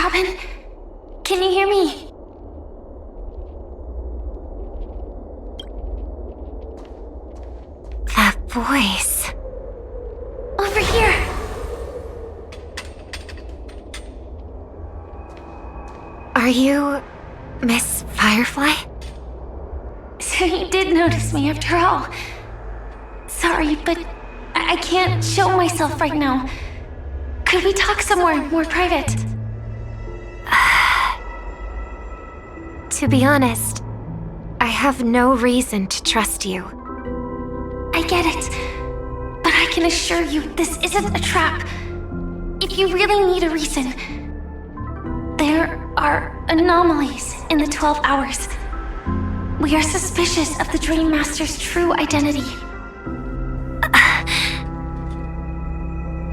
Robin? Can you hear me? That voice. Over here! Are you Miss Firefly? So you did notice me after all. Sorry, but I can't show myself right now. Could we talk somewhere more private? To be honest, I have no reason to trust you. I get it, but I can assure you this isn't a trap. If you really need a reason, there are anomalies in the 12 hours. We are suspicious of the Dream Master's true identity.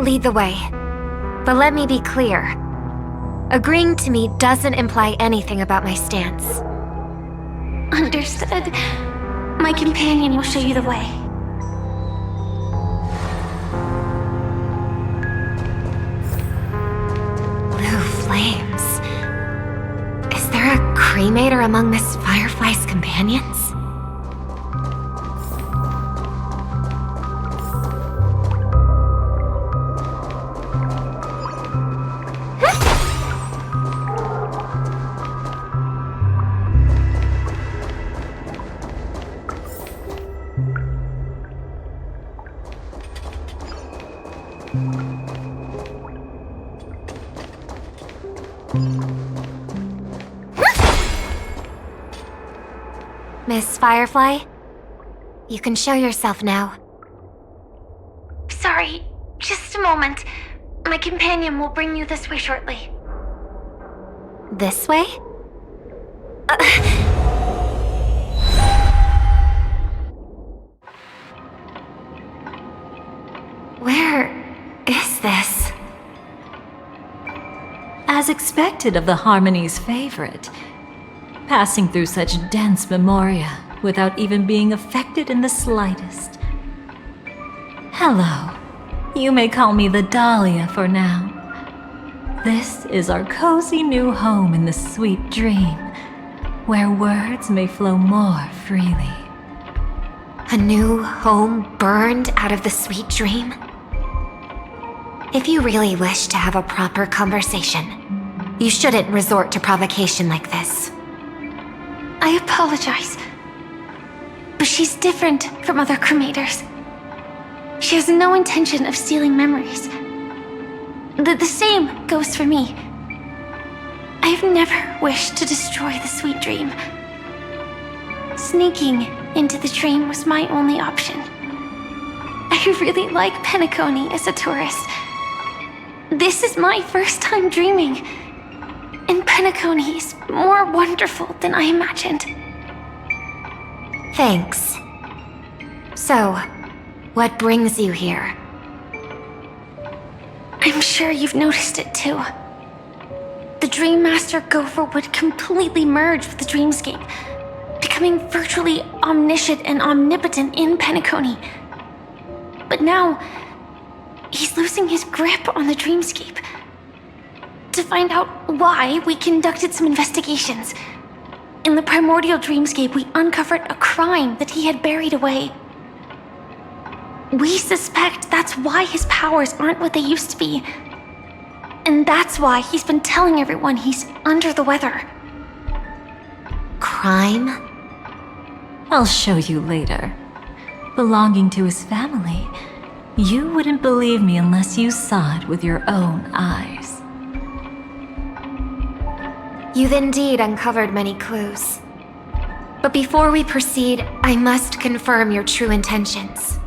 Lead the way. But let me be clear. Agreeing to me doesn't imply anything about my stance. Understood. My companion will show you the way. Blue flames. Is there a cremator among Miss Firefly's companions? Miss Firefly, you can show yourself now. Sorry, just a moment. My companion will bring you this way shortly. This way? Where is this? As expected of the Harmony's favorite, passing through such dense memoria without even being affected in the slightest. Hello. You may call me the Dahlia for now. This is our cozy new home in the sweet dream, where words may flow more freely. A new home burned out of the sweet dream? If you really wish to have a proper conversation, you shouldn't resort to provocation like this. I apologize, but she's different from other cremators. She has no intention of stealing memories. The same goes for me. I've never wished to destroy the sweet dream. Sneaking into the dream was my only option. I really like Penacony as a tourist. This is my first time dreaming, and Penacony is more wonderful than I imagined. Thanks. So, what brings you here? I'm sure you've noticed it too. The Dream Master Gopher would completely merge with the dreamscape, becoming virtually omniscient and omnipotent in Penacony. But now, he's losing his grip on the dreamscape. To find out why, we conducted some investigations. In the primordial dreamscape, we uncovered a crime that he had buried away. We suspect that's why his powers aren't what they used to be. And that's why he's been telling everyone he's under the weather. Crime? I'll show you later. Belonging to his family, you wouldn't believe me unless you saw it with your own eyes. You've indeed uncovered many clues. But before we proceed, I must confirm your true intentions.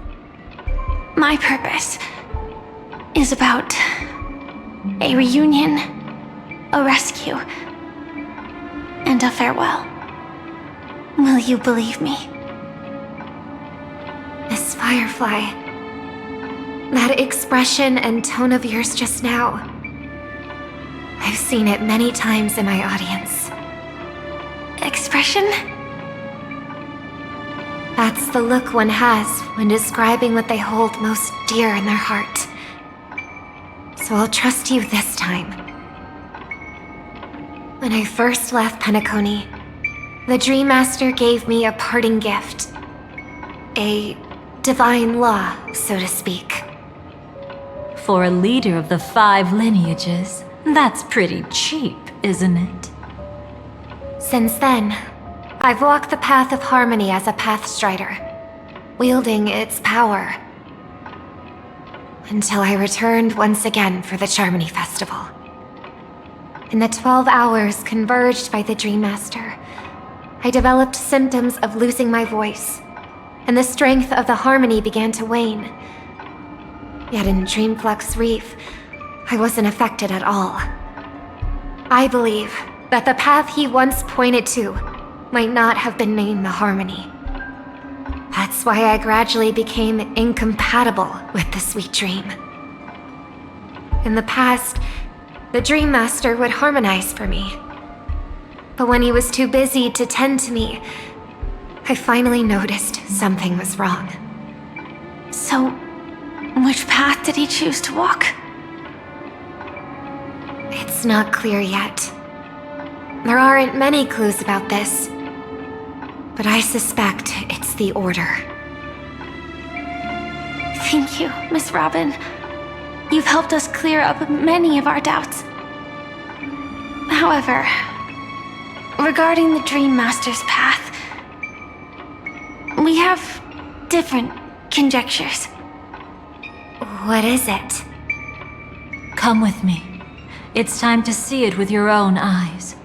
My purpose is about a reunion, a rescue, and a farewell. Will you believe me? Miss Firefly, that expression and tone of yours just now, I've seen it many times in my audience. Expression? That's the look one has when describing what they hold most dear in their heart. So I'll trust you this time. When I first left Penacony, the Dream Master gave me a parting gift. A divine law, so to speak. For a leader of the 5 lineages, that's pretty cheap, isn't it? Since then, I've walked the path of harmony as a Pathstrider, wielding its power. Until I returned once again for the Charmony Festival. In the 12 hours converged by the Dream Master, I developed symptoms of losing my voice, and the strength of the harmony began to wane. Yet in Dreamflux Reef, I wasn't affected at all. I believe that the path he once pointed to might not have been named the Harmony. That's why I gradually became incompatible with the sweet dream. In the past, the Dream Master would harmonize for me. But when he was too busy to tend to me, I finally noticed something was wrong. So, which path did he choose to walk? It's not clear yet. There aren't many clues about this, but I suspect it's the Order. Thank you, Miss Robin. You've helped us clear up many of our doubts. However, regarding the Dream Master's path, we have different conjectures. What is it? Come with me. It's time to see it with your own eyes.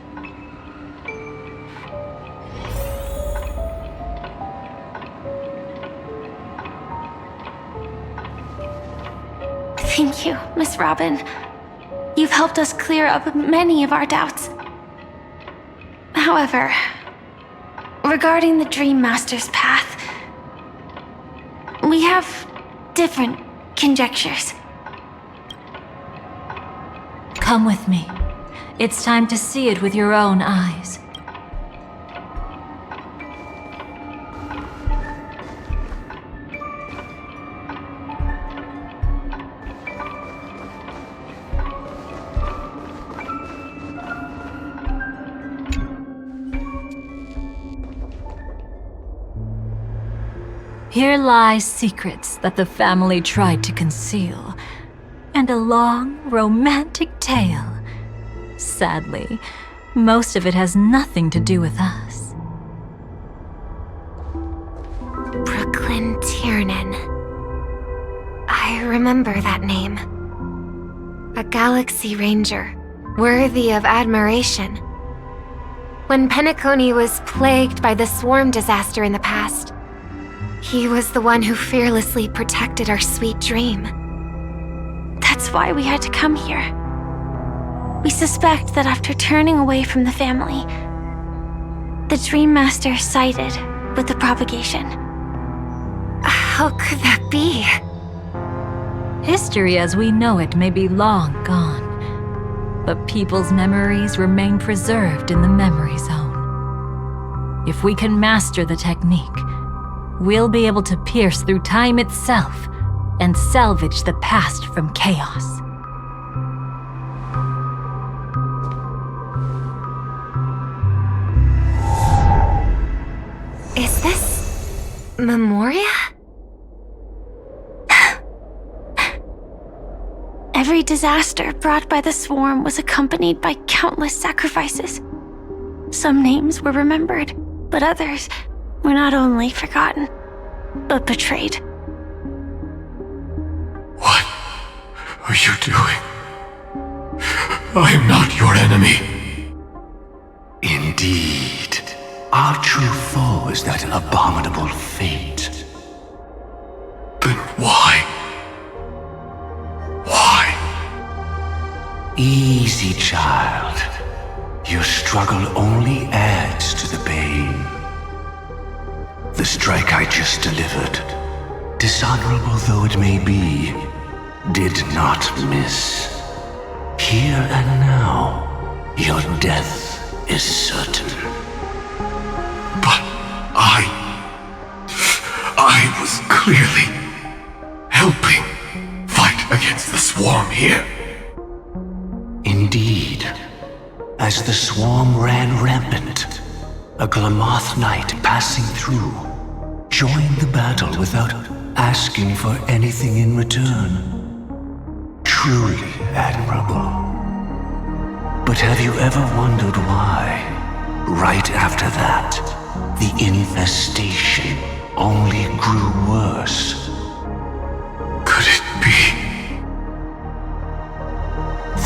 Thank you, Miss Robin. You've helped us clear up many of our doubts. However, regarding the Dream Master's path, we have different conjectures. Come with me. It's time to see it with your own eyes. Here lie secrets that the family tried to conceal, and a long, romantic tale. Sadly, most of it has nothing to do with us. Brooklyn Tiernan. I remember that name. A Galaxy Ranger, worthy of admiration. When Penacony was plagued by the swarm disaster in the past, he was the one who fearlessly protected our sweet dream. That's why we had to come here. We suspect that after turning away from the family, the Dream Master sided with the propagation. How could that be? History as we know it may be long gone, but people's memories remain preserved in the memory zone. If we can master the technique, we'll be able to pierce through time itself and salvage the past from chaos. Is this Memoria? Every disaster brought by the swarm was accompanied by countless sacrifices. Some names were remembered, but others were not only forgotten, but betrayed. What are you doing? I am not your enemy. Indeed. Our true foe is that abominable fate. Then why? Why? Easy, child. Your struggle only adds to the pain. The strike I just delivered, dishonorable though it may be, did not miss. Here and now, your death is certain. But I was clearly helping fight against the swarm here. Indeed. As the swarm ran rampant, a Glamoth knight passing through joined the battle without asking for anything in return. Truly admirable. But have you ever wondered why, right after that, the infestation only grew worse? Could it be?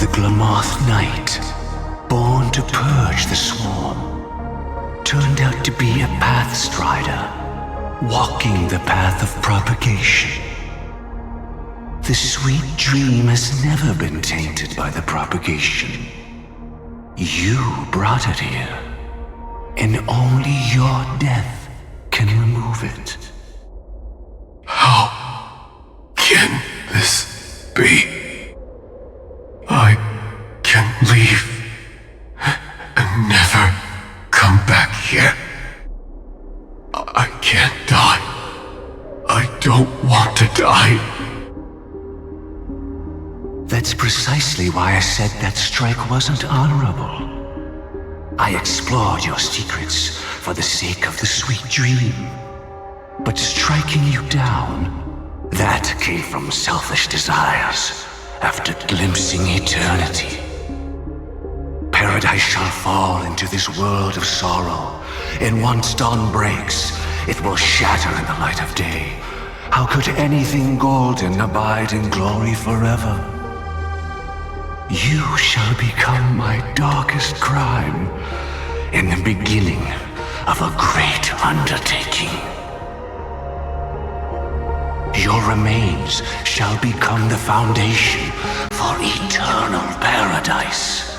The Glamoth Knight, born to purge the swarm, turned out to be a Pathstrider, walking the path of propagation. The sweet dream has never been tainted by the propagation. You brought it here, and only your death can remove it. How can this be? I can leave and never come back here. I can't die. I don't want to die. That's precisely why I said that strike wasn't honorable. I explored your secrets for the sake of the sweet dream. But striking you down, that came from selfish desires after glimpsing eternity. Paradise shall fall into this world of sorrow, and once dawn breaks, it will shatter in the light of day. How could anything golden abide in glory forever? You shall become my darkest crime, in the beginning of a great undertaking. Your remains shall become the foundation for eternal paradise.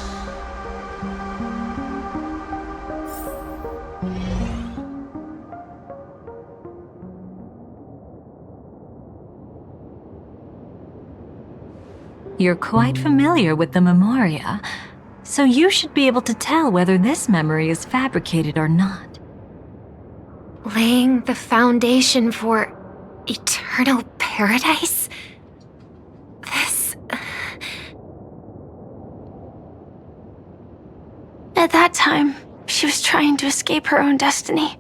You're quite familiar with the Memoria, so you should be able to tell whether this memory is fabricated or not. Laying the foundation for eternal paradise? This... At that time, she was trying to escape her own destiny.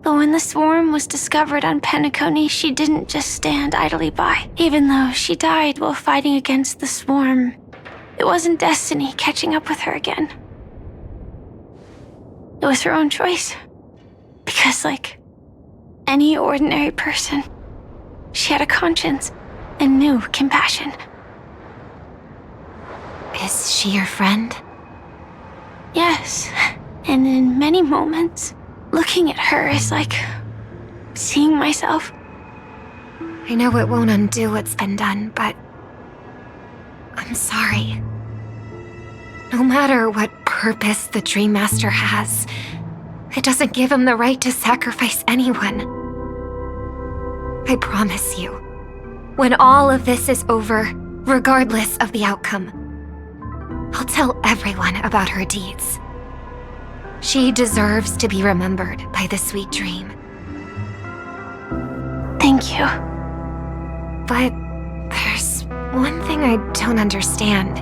But when the swarm was discovered on Penacony, she didn't just stand idly by. Even though she died while fighting against the swarm, it wasn't destiny catching up with her again. It was her own choice. Because like any ordinary person, she had a conscience and knew compassion. Is she your friend? Yes, and in many moments, looking at her is like seeing myself. I know it won't undo what's been done, but I'm sorry. No matter what purpose the Dream Master has, it doesn't give him the right to sacrifice anyone. I promise you, when all of this is over, regardless of the outcome, I'll tell everyone about her deeds. She deserves to be remembered by the sweet dream. Thank you. But there's one thing I don't understand.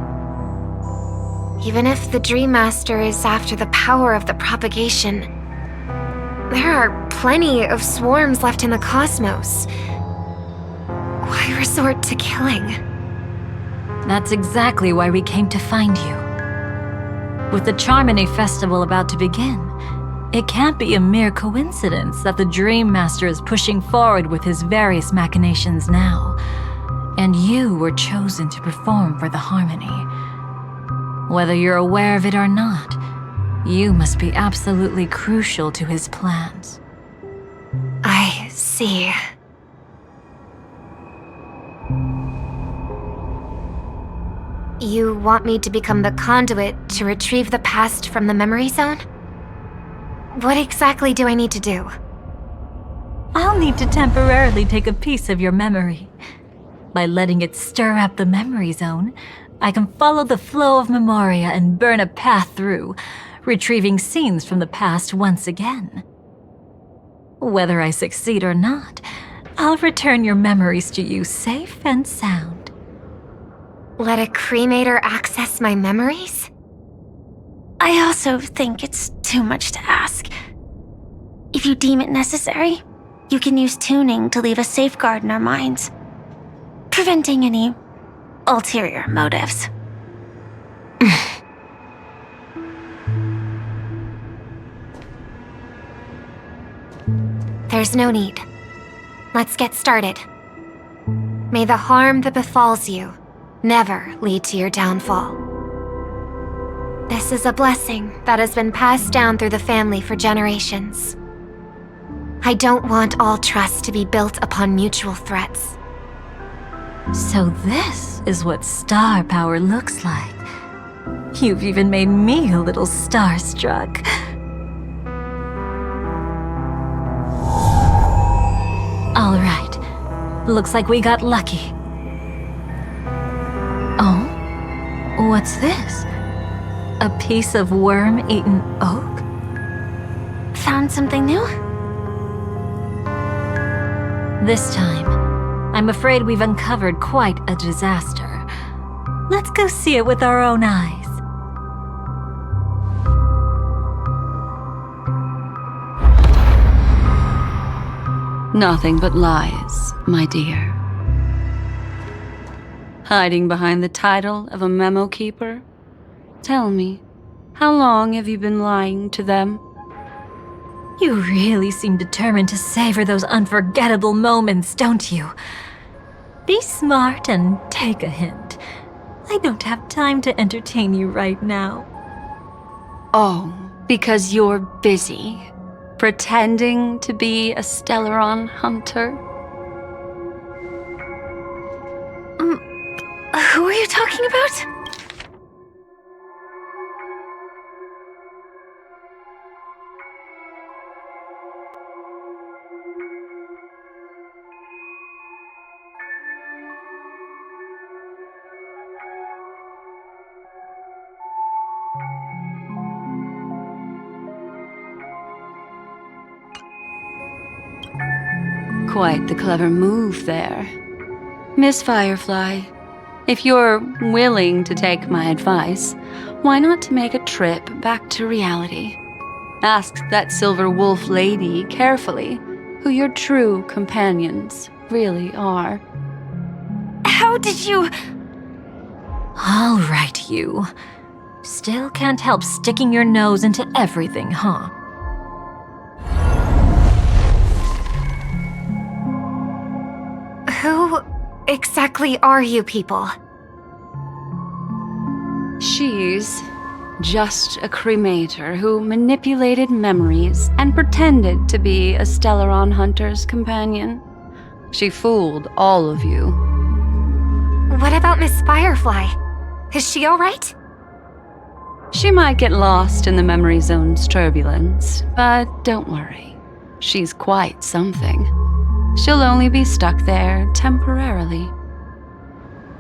Even if the Dream Master is after the power of the propagation, there are plenty of swarms left in the cosmos. Why resort to killing? That's exactly why we came to find you. With the Charmony Festival about to begin, it can't be a mere coincidence that the Dream Master is pushing forward with his various machinations now, and you were chosen to perform for the Harmony. Whether you're aware of it or not, you must be absolutely crucial to his plans. I see. You want me to become the conduit to retrieve the past from the memory zone? What exactly do I need to do? I'll need to temporarily take a piece of your memory. By letting it stir up the memory zone, I can follow the flow of Memoria and burn a path through, retrieving scenes from the past once again. Whether I succeed or not, I'll return your memories to you safe and sound. Let a cremator access my memories? I also think it's too much to ask. If you deem it necessary, you can use tuning to leave a safeguard in our minds, preventing any ulterior motives. There's no need. Let's get started. May the harm that befalls you never lead to your downfall. This is a blessing that has been passed down through the family for generations. I don't want all trust to be built upon mutual threats. So this is what star power looks like. You've even made me a little starstruck. All right. Looks like we got lucky. Oh? What's this? A piece of worm-eaten oak? Found something new? This time, I'm afraid we've uncovered quite a disaster. Let's go see it with our own eyes. Nothing but lies, my dear. Hiding behind the title of a memo keeper? Tell me, how long have you been lying to them? You really seem determined to savor those unforgettable moments, don't you? Be smart and take a hint. I don't have time to entertain you right now. Oh, because you're busy, pretending to be a Stellaron hunter? Who are you talking about? Quite the clever move there. Miss Firefly, if you're willing to take my advice, why not make a trip back to reality? Ask that Silver Wolf lady carefully who your true companions really are. How did you... All right, you. Still can't help sticking your nose into everything, huh? Who exactly are you people? She's just a cremator who manipulated memories and pretended to be a Stellaron hunter's companion. She fooled all of you. What about Miss Firefly? Is she alright? She might get lost in the memory zone's turbulence, but don't worry. She's quite something. She'll only be stuck there temporarily.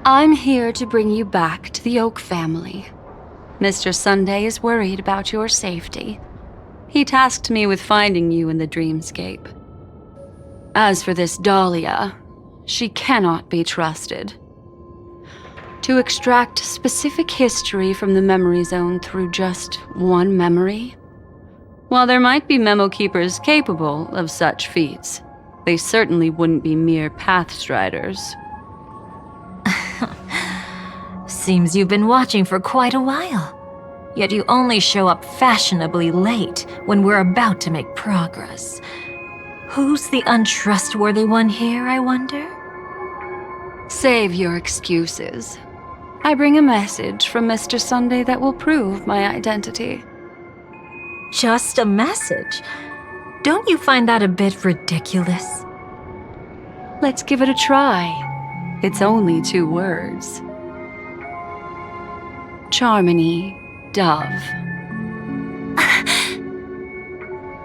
I'm here to bring you back to the Oak family. Mr. Sunday is worried about your safety. He tasked me with finding you in the dreamscape. As for this Dahlia, she cannot be trusted. To extract specific history from the memory zone through just one memory? While there might be memo keepers capable of such feats, they certainly wouldn't be mere pathstriders. Seems you've been watching for quite a while. Yet you only show up fashionably late when we're about to make progress. Who's the untrustworthy one here, I wonder? Save your excuses. I bring a message from Mr. Sunday that will prove my identity. Just a message? Don't you find that a bit ridiculous? Let's give it a try. It's only 2 words. Charmony Dove.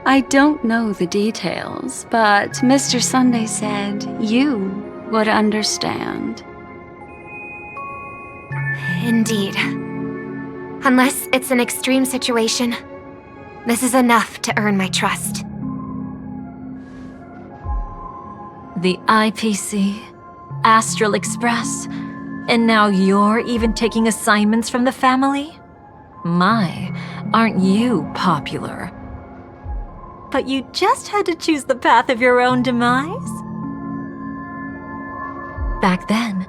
I don't know the details, but Mr. Sunday said you would understand. Indeed. Unless it's an extreme situation, this is enough to earn my trust. The IPC, Astral Express, and now you're even taking assignments from the family? My, aren't you popular? But you just had to choose the path of your own demise? Back then,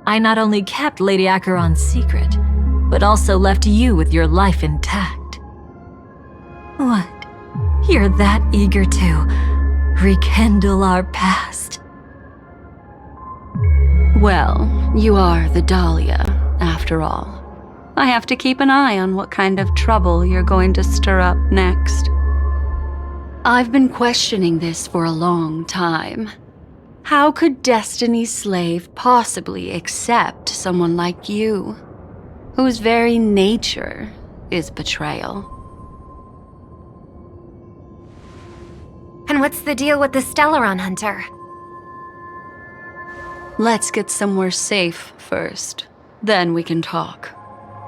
I not only kept Lady Acheron's secret, but also left you with your life intact. What? You're that eager to rekindle our past? Well, you are the Dahlia, after all. I have to keep an eye on what kind of trouble you're going to stir up next. I've been questioning this for a long time. How could Destiny's slave possibly accept someone like you, whose very nature is betrayal? And what's the deal with the Stellaron Hunter? Let's get somewhere safe first, then we can talk.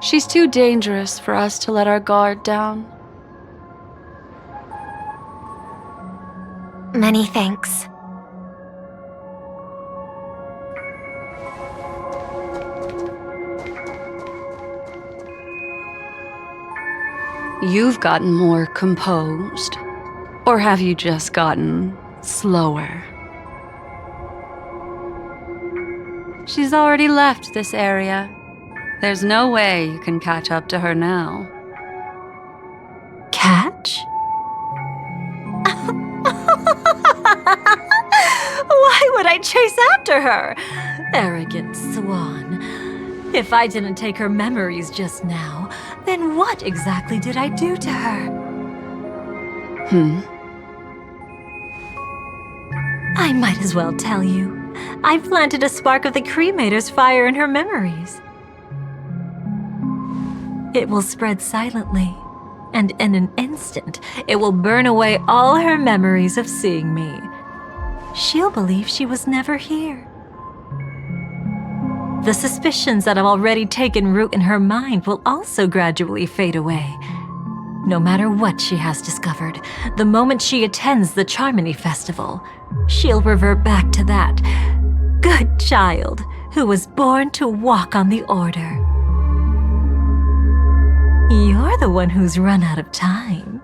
She's too dangerous for us to let our guard down. Many thanks. You've gotten more composed. Or have you just gotten slower? She's already left this area. There's no way you can catch up to her now. Catch? Why would I chase after her? Arrogant swan. If I didn't take her memories just now, then what exactly did I do to her? I might as well tell you. I planted a spark of the cremator's fire in her memories. It will spread silently, and in an instant, it will burn away all her memories of seeing me. She'll believe she was never here. The suspicions that have already taken root in her mind will also gradually fade away. No matter what she has discovered, the moment she attends the Charmony Festival, she'll revert back to that good child who was born to walk on the Order. You're the one who's run out of time.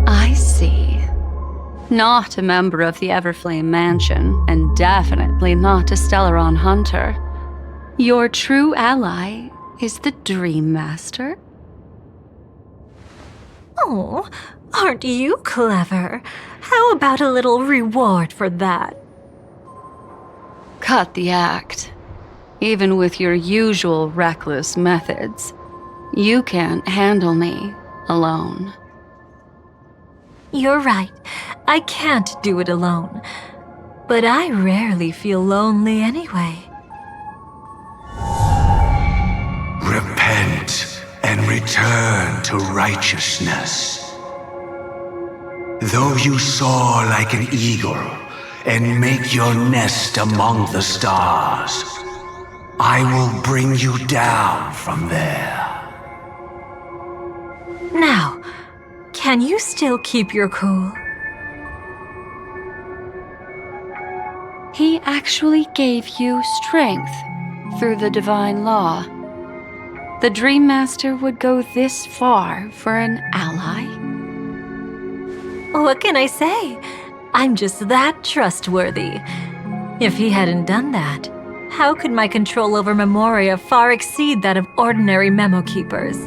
I see. Not a member of the Everflame Mansion, and definitely not a Stellaron Hunter. Your true ally is the Dream Master? Oh, aren't you clever? How about a little reward for that? Cut the act. Even with your usual reckless methods, you can't handle me alone. You're right. I can't do it alone. But I rarely feel lonely anyway. Repent and return to righteousness. Though you soar like an eagle and make your nest among the stars, I will bring you down from there. Now, can you still keep your cool? He actually gave you strength through the divine law. The Dream Master would go this far for an ally? What can I say? I'm just that trustworthy. If he hadn't done that, how could my control over Memoria far exceed that of ordinary memo keepers?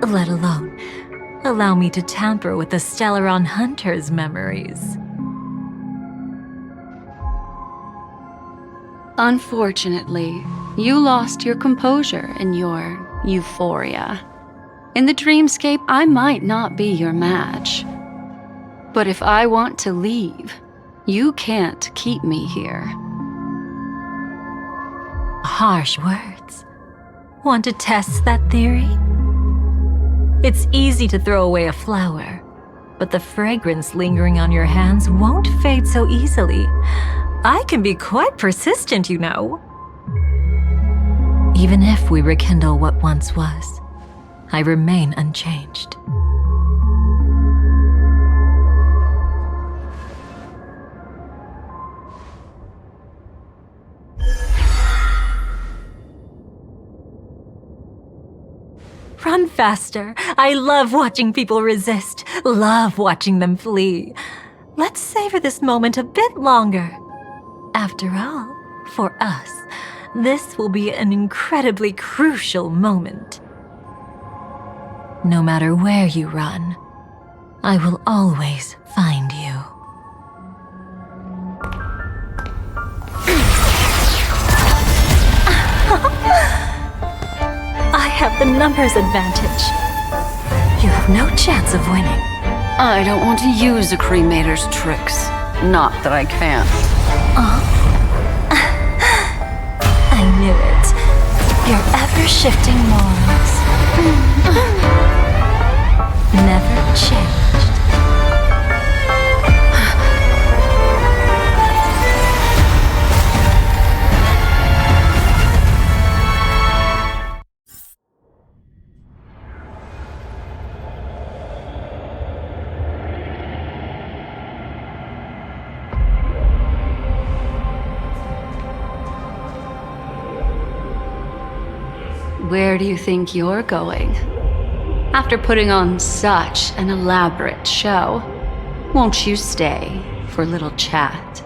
Let alone allow me to tamper with the Stellaron Hunter's memories. Unfortunately, you lost your composure in your euphoria. In the dreamscape, I might not be your match. But if I want to leave, you can't keep me here. Harsh words. Want to test that theory? It's easy to throw away a flower, but the fragrance lingering on your hands won't fade so easily. I can be quite persistent, you know. Even if we rekindle what once was, I remain unchanged. even faster. I love watching people resist, love watching them flee. Let's savor this moment a bit longer. After all, for us, this will be an incredibly crucial moment. No matter where you run, I will always find you. I have the numbers advantage. You have no chance of winning. I don't want to use a cremator's tricks. Not that I can't. I knew it. Your ever-shifting morals. Never changed. Where do you think you're going? After putting on such an elaborate show, won't you stay for a little chat?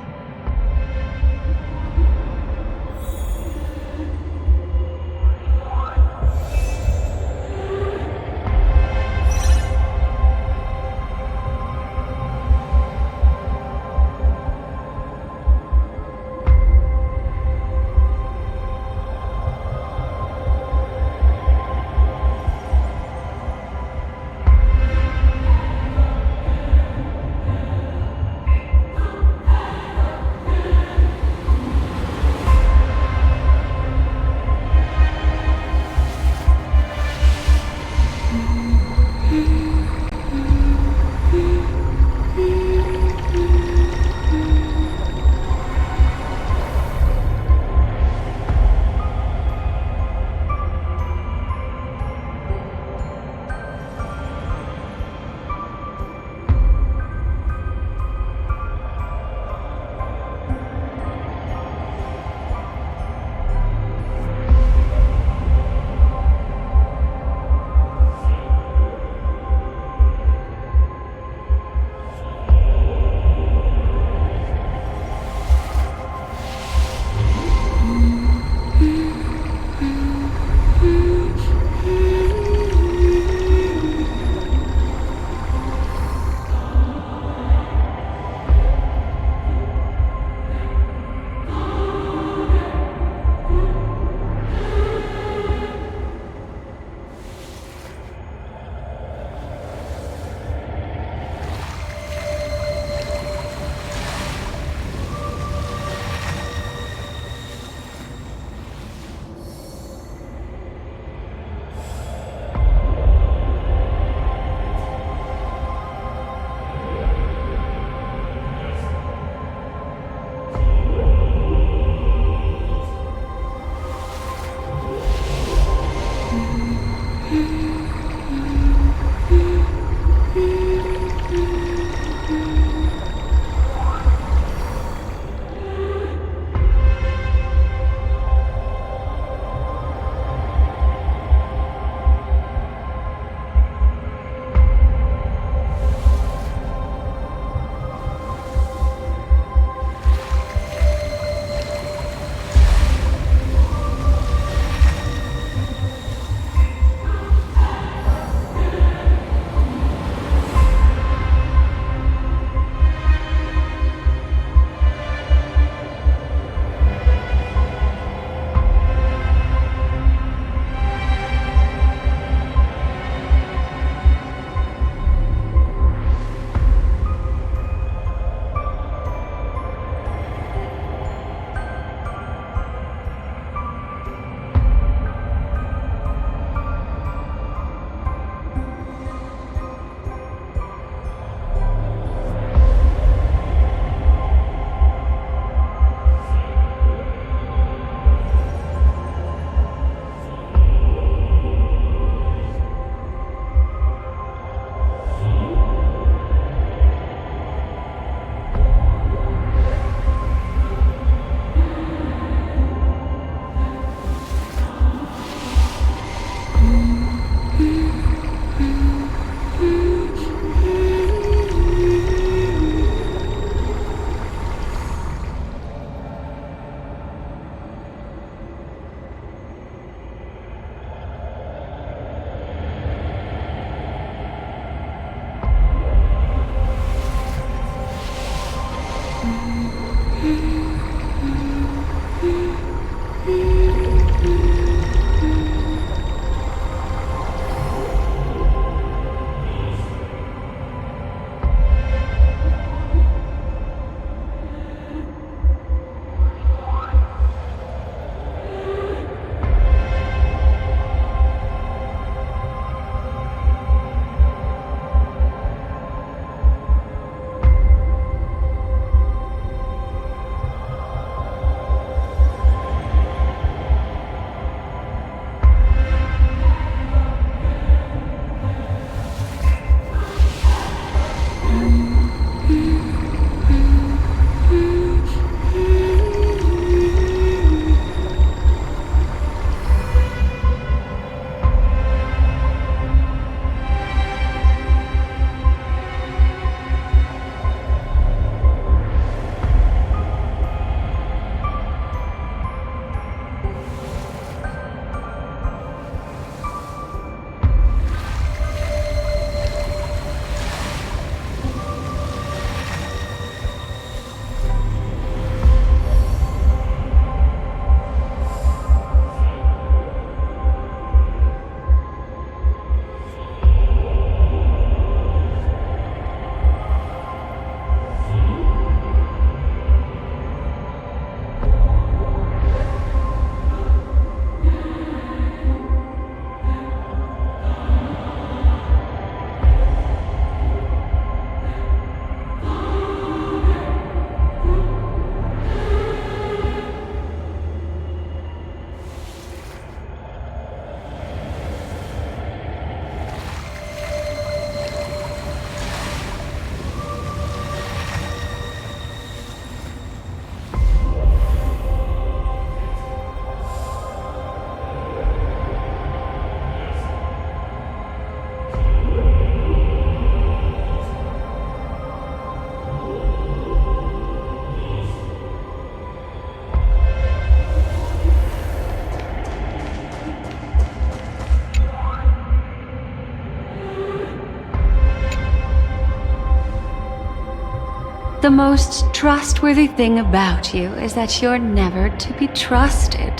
The most trustworthy thing about you is that you're never to be trusted,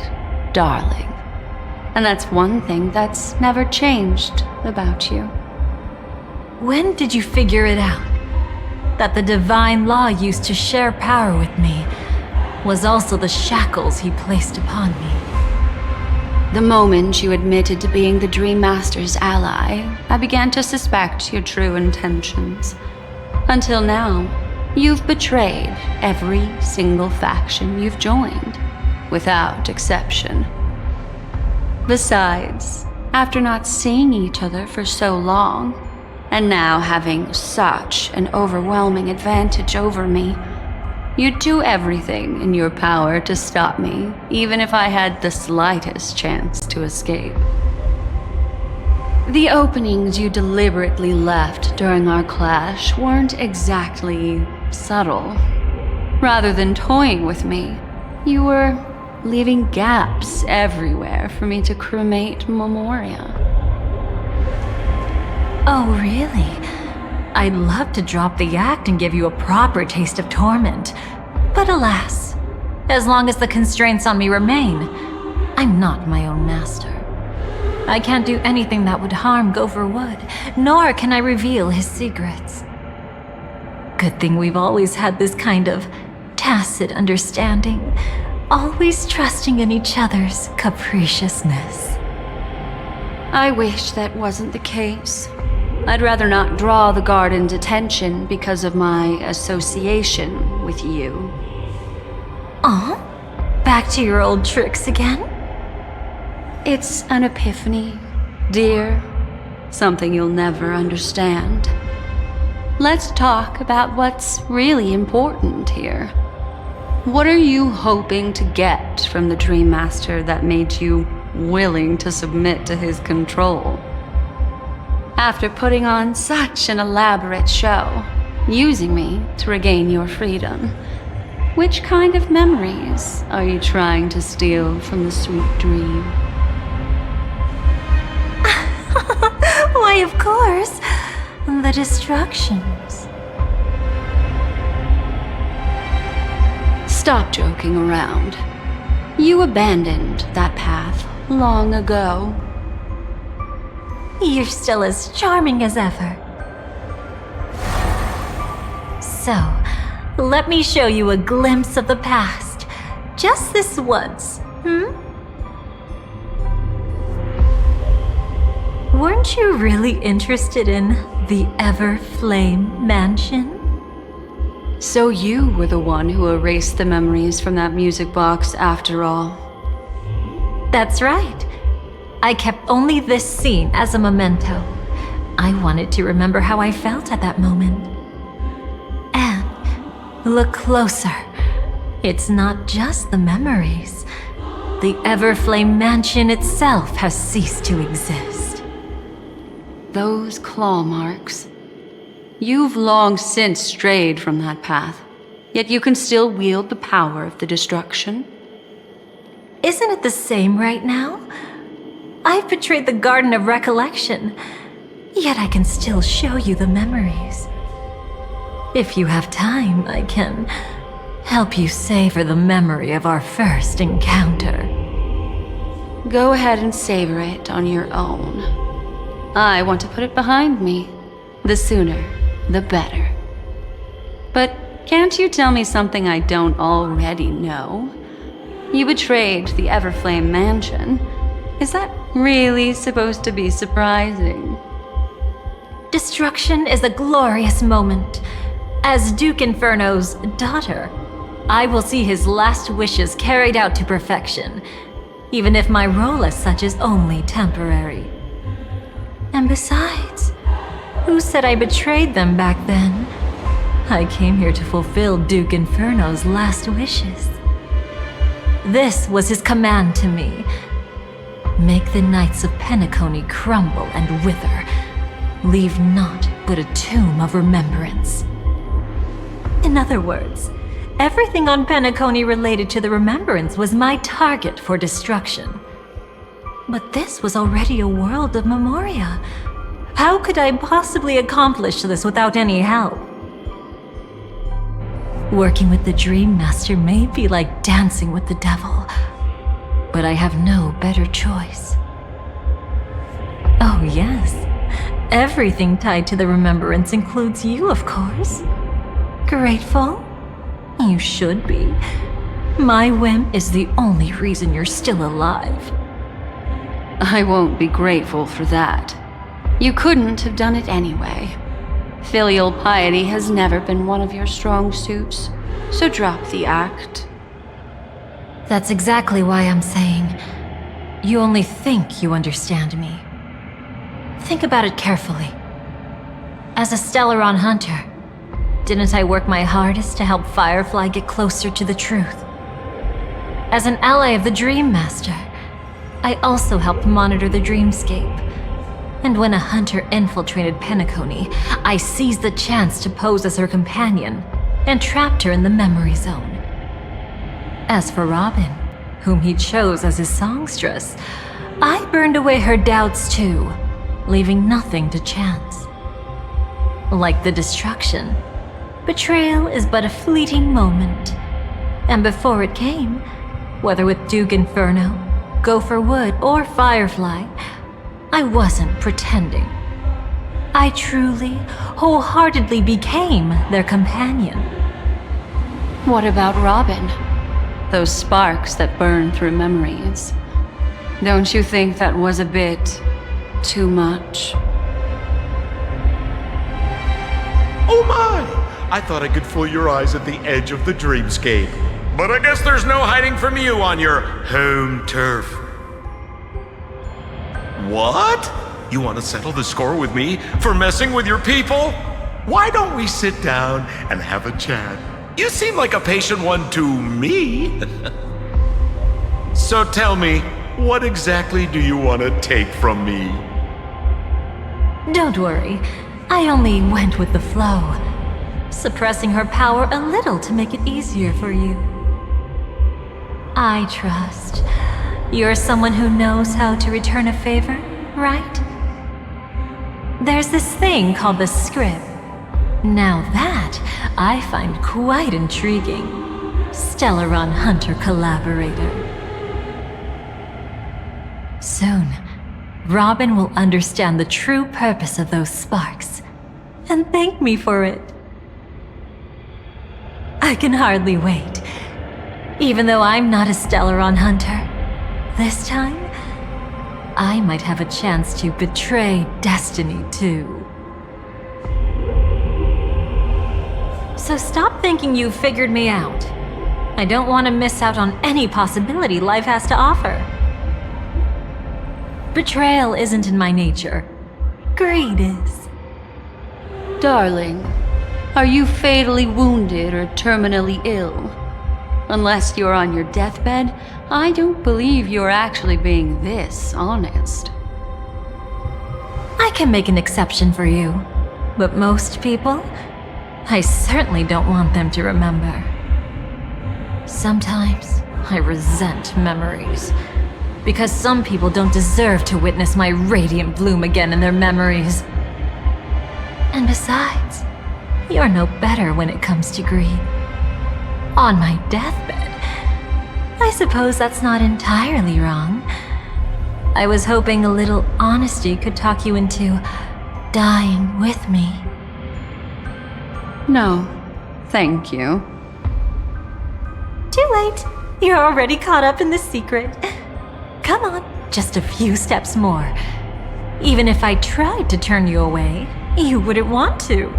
darling. And that's one thing that's never changed about you. When did you figure it out? That the divine law used to share power with me was also the shackles he placed upon me. The moment you admitted to being the Dream Master's ally, I began to suspect your true intentions. Until now, you've betrayed every single faction you've joined, without exception. Besides, after not seeing each other for so long, and now having such an overwhelming advantage over me, you'd do everything in your power to stop me, even if I had the slightest chance to escape. The openings you deliberately left during our clash weren't exactly subtle. Rather than toying with me, you were leaving gaps everywhere for me to cremate Memoria. Oh, really? I'd love to drop the act and give you a proper taste of torment. But alas, as long as the constraints on me remain, I'm not my own master. I can't do anything that would harm Gopher Wood, nor can I reveal his secrets. Good thing we've always had this kind of tacit understanding, always trusting in each other's capriciousness. I wish that wasn't the case. I'd rather not draw the Garden's attention because of my association with you. Aw, back to your old tricks again? It's an epiphany, dear. Something you'll never understand. Let's talk about what's really important here. What are you hoping to get from the Dream Master that made you willing to submit to his control? After putting on such an elaborate show, using me to regain your freedom, which kind of memories are you trying to steal from the sweet dream? Why, of course, the distractions. Stop joking around. You abandoned that path long ago. You're still as charming as ever. So, let me show you a glimpse of the past. Just this once, Weren't you really interested in the Everflame Mansion? So you were the one who erased the memories from that music box after all. That's right. I kept only this scene as a memento. I wanted to remember how I felt at that moment. And look closer. It's not just the memories. The Everflame Mansion itself has ceased to exist. Those claw marks. You've long since strayed from that path, yet you can still wield the power of the destruction. Isn't it the same right now? I've betrayed the Garden of Recollection, yet I can still show you the memories. If you have time, I can help you savor the memory of our first encounter. Go ahead and savor it on your own. I want to put it behind me. The sooner, the better. But can't you tell me something I don't already know? You betrayed the Everflame Mansion. Is that really supposed to be surprising? Destruction is a glorious moment. As Duke Inferno's daughter, I will see his last wishes carried out to perfection, even if my role as such is only temporary. And besides, who said I betrayed them back then? I came here to fulfill Duke Inferno's last wishes. This was his command to me. Make the Knights of Penacony crumble and wither. Leave naught but a tomb of remembrance. In other words, everything on Penacony related to the remembrance was my target for destruction. But this was already a world of Memoria. How could I possibly accomplish this without any help? Working with the Dream Master may be like dancing with the devil, but I have no better choice. Oh yes, everything tied to the remembrance includes you, of course. Grateful? You should be. My whim is the only reason you're still alive. I won't be grateful for that. You couldn't have done it anyway. Filial piety has never been one of your strong suits, so drop the act. That's exactly why I'm saying, you only think you understand me. Think about it carefully. As a Stellaron hunter, didn't I work my hardest to help Firefly get closer to the truth? As an ally of the Dream Master, I also helped monitor the dreamscape. And when a hunter infiltrated Penacony, I seized the chance to pose as her companion and trapped her in the memory zone. As for Robin, whom he chose as his songstress, I burned away her doubts too, leaving nothing to chance. Like the destruction, betrayal is but a fleeting moment. And before it came, whether with Duke Inferno, Gopher Wood, or Firefly, I wasn't pretending. I truly, wholeheartedly became their companion. What about Robin? Those sparks that burn through memories. Don't you think that was a bit too much? Oh my! I thought I could fool your eyes at the edge of the dreamscape. But I guess there's no hiding from you on your home turf. What? You want to settle the score with me for messing with your people? Why don't we sit down and have a chat? You seem like a patient one to me. So tell me, what exactly do you want to take from me? Don't worry, I only went with the flow, suppressing her power a little to make it easier for you. I trust you're someone who knows how to return a favor, right? There's this thing called the script. Now that I find quite intriguing. Stellaron Hunter collaborator. Soon, Robin will understand the true purpose of those sparks, and thank me for it. I can hardly wait. Even though I'm not a Stellaron Hunter, this time, I might have a chance to betray destiny too. So stop thinking you've figured me out. I don't want to miss out on any possibility life has to offer. Betrayal isn't in my nature. Greed is. Darling, are you fatally wounded or terminally ill? Unless you're on your deathbed, I don't believe you're actually being this honest. I can make an exception for you, but most people, I certainly don't want them to remember. Sometimes I resent memories, because some people don't deserve to witness my radiant bloom again in their memories. And besides, you're no better when it comes to greed. On my deathbed, I suppose that's not entirely wrong. I was hoping a little honesty could talk you into dying with me. No, thank you. Too late. You're already caught up in the secret. Come on, just a few steps more. Even if I tried to turn you away, you wouldn't want to.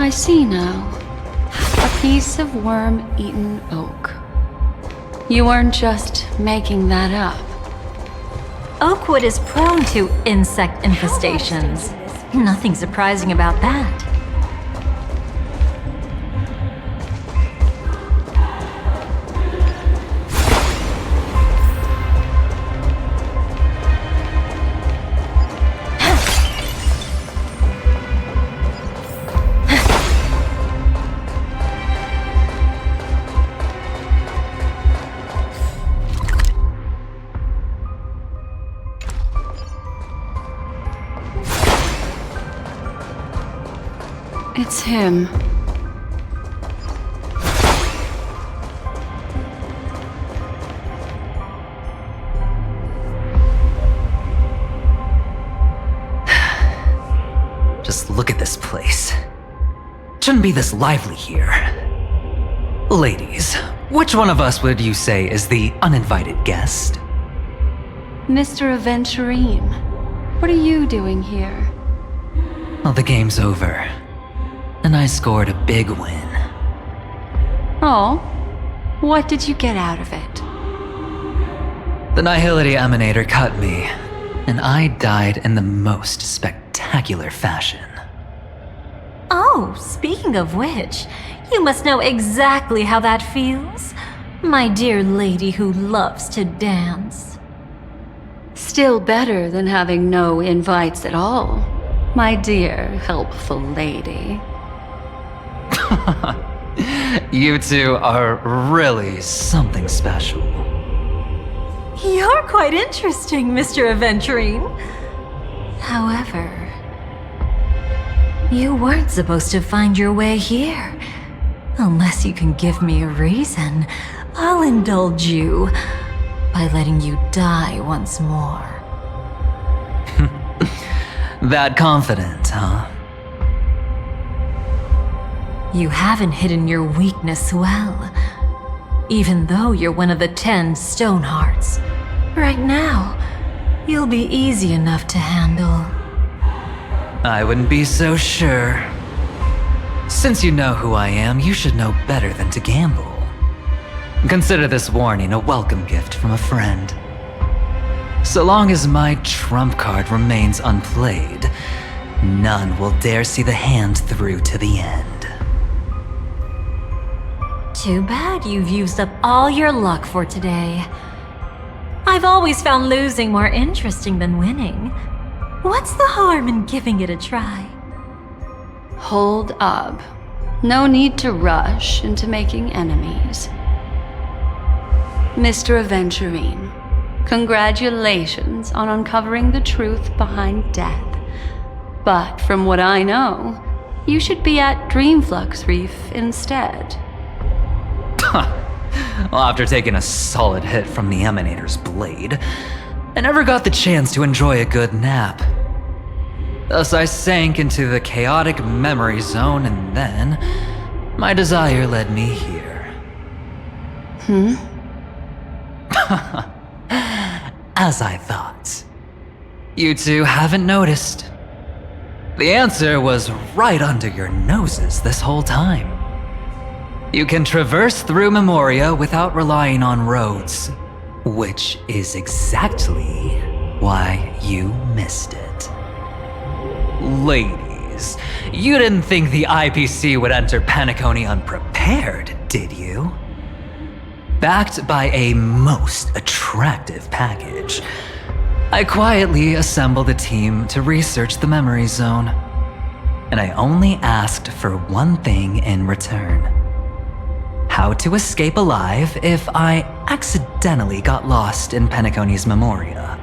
I see now. A piece of worm-eaten oak. You weren't just making that up. Oakwood is prone to insect infestations. Nothing surprising about that. It's him. Just look at this place. Shouldn't be this lively here. Ladies, which one of us would you say is the uninvited guest? Mr. Aventurine, what are you doing here? Well, the game's over. And I scored a big win. Oh, what did you get out of it? The Nihility Emanator cut me, and I died in the most spectacular fashion. Oh, speaking of which, you must know exactly how that feels. My dear lady who loves to dance. Still better than having no invites at all, my dear helpful lady. You two are really something special. You're quite interesting, Mr. Aventurine. However, you weren't supposed to find your way here. Unless you can give me a reason, I'll indulge you by letting you die once more. That confident, huh? You haven't hidden your weakness well, even though you're one of the 10 Stonehearts. Right now, you'll be easy enough to handle. I wouldn't be so sure. Since you know who I am, you should know better than to gamble. Consider this warning a welcome gift from a friend. So long as my trump card remains unplayed, none will dare see the hand through to the end. Too bad you've used up all your luck for today. I've always found losing more interesting than winning. What's the harm in giving it a try? Hold up. No need to rush into making enemies. Mr. Aventurine, congratulations on uncovering the truth behind death. But from what I know, you should be at Dreamflux Reef instead. Well, after taking a solid hit from the Emanator's blade, I never got the chance to enjoy a good nap. Thus I sank into the chaotic memory zone, and then my desire led me here. As I thought. You two haven't noticed. The answer was right under your noses this whole time. You can traverse through Memoria without relying on roads, which is exactly why you missed it. Ladies, you didn't think the IPC would enter Penacony unprepared, did you? Backed by a most attractive package, I quietly assembled a team to research the memory zone. And I only asked for one thing in return. How to escape alive if I accidentally got lost in Penacony's Memoria.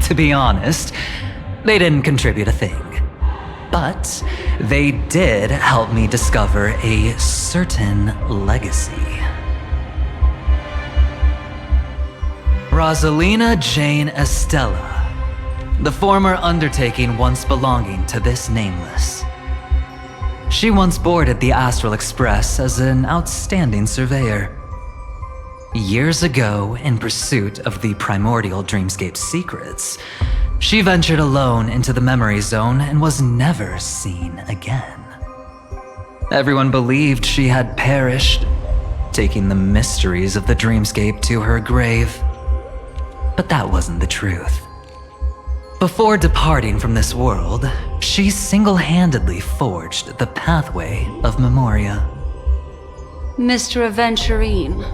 To be honest, they didn't contribute a thing. But they did help me discover a certain legacy. Rosalina Jane Estella, the former undertaking once belonging to this nameless. She once boarded the Astral Express as an outstanding surveyor. Years ago, in pursuit of the primordial dreamscape secrets, She ventured alone into the memory zone and was never seen again. Everyone believed she had perished, taking the mysteries of the dreamscape to her grave. But that wasn't the truth. Before departing from this world, she single-handedly forged the pathway of Memoria. Mr. Aventurine,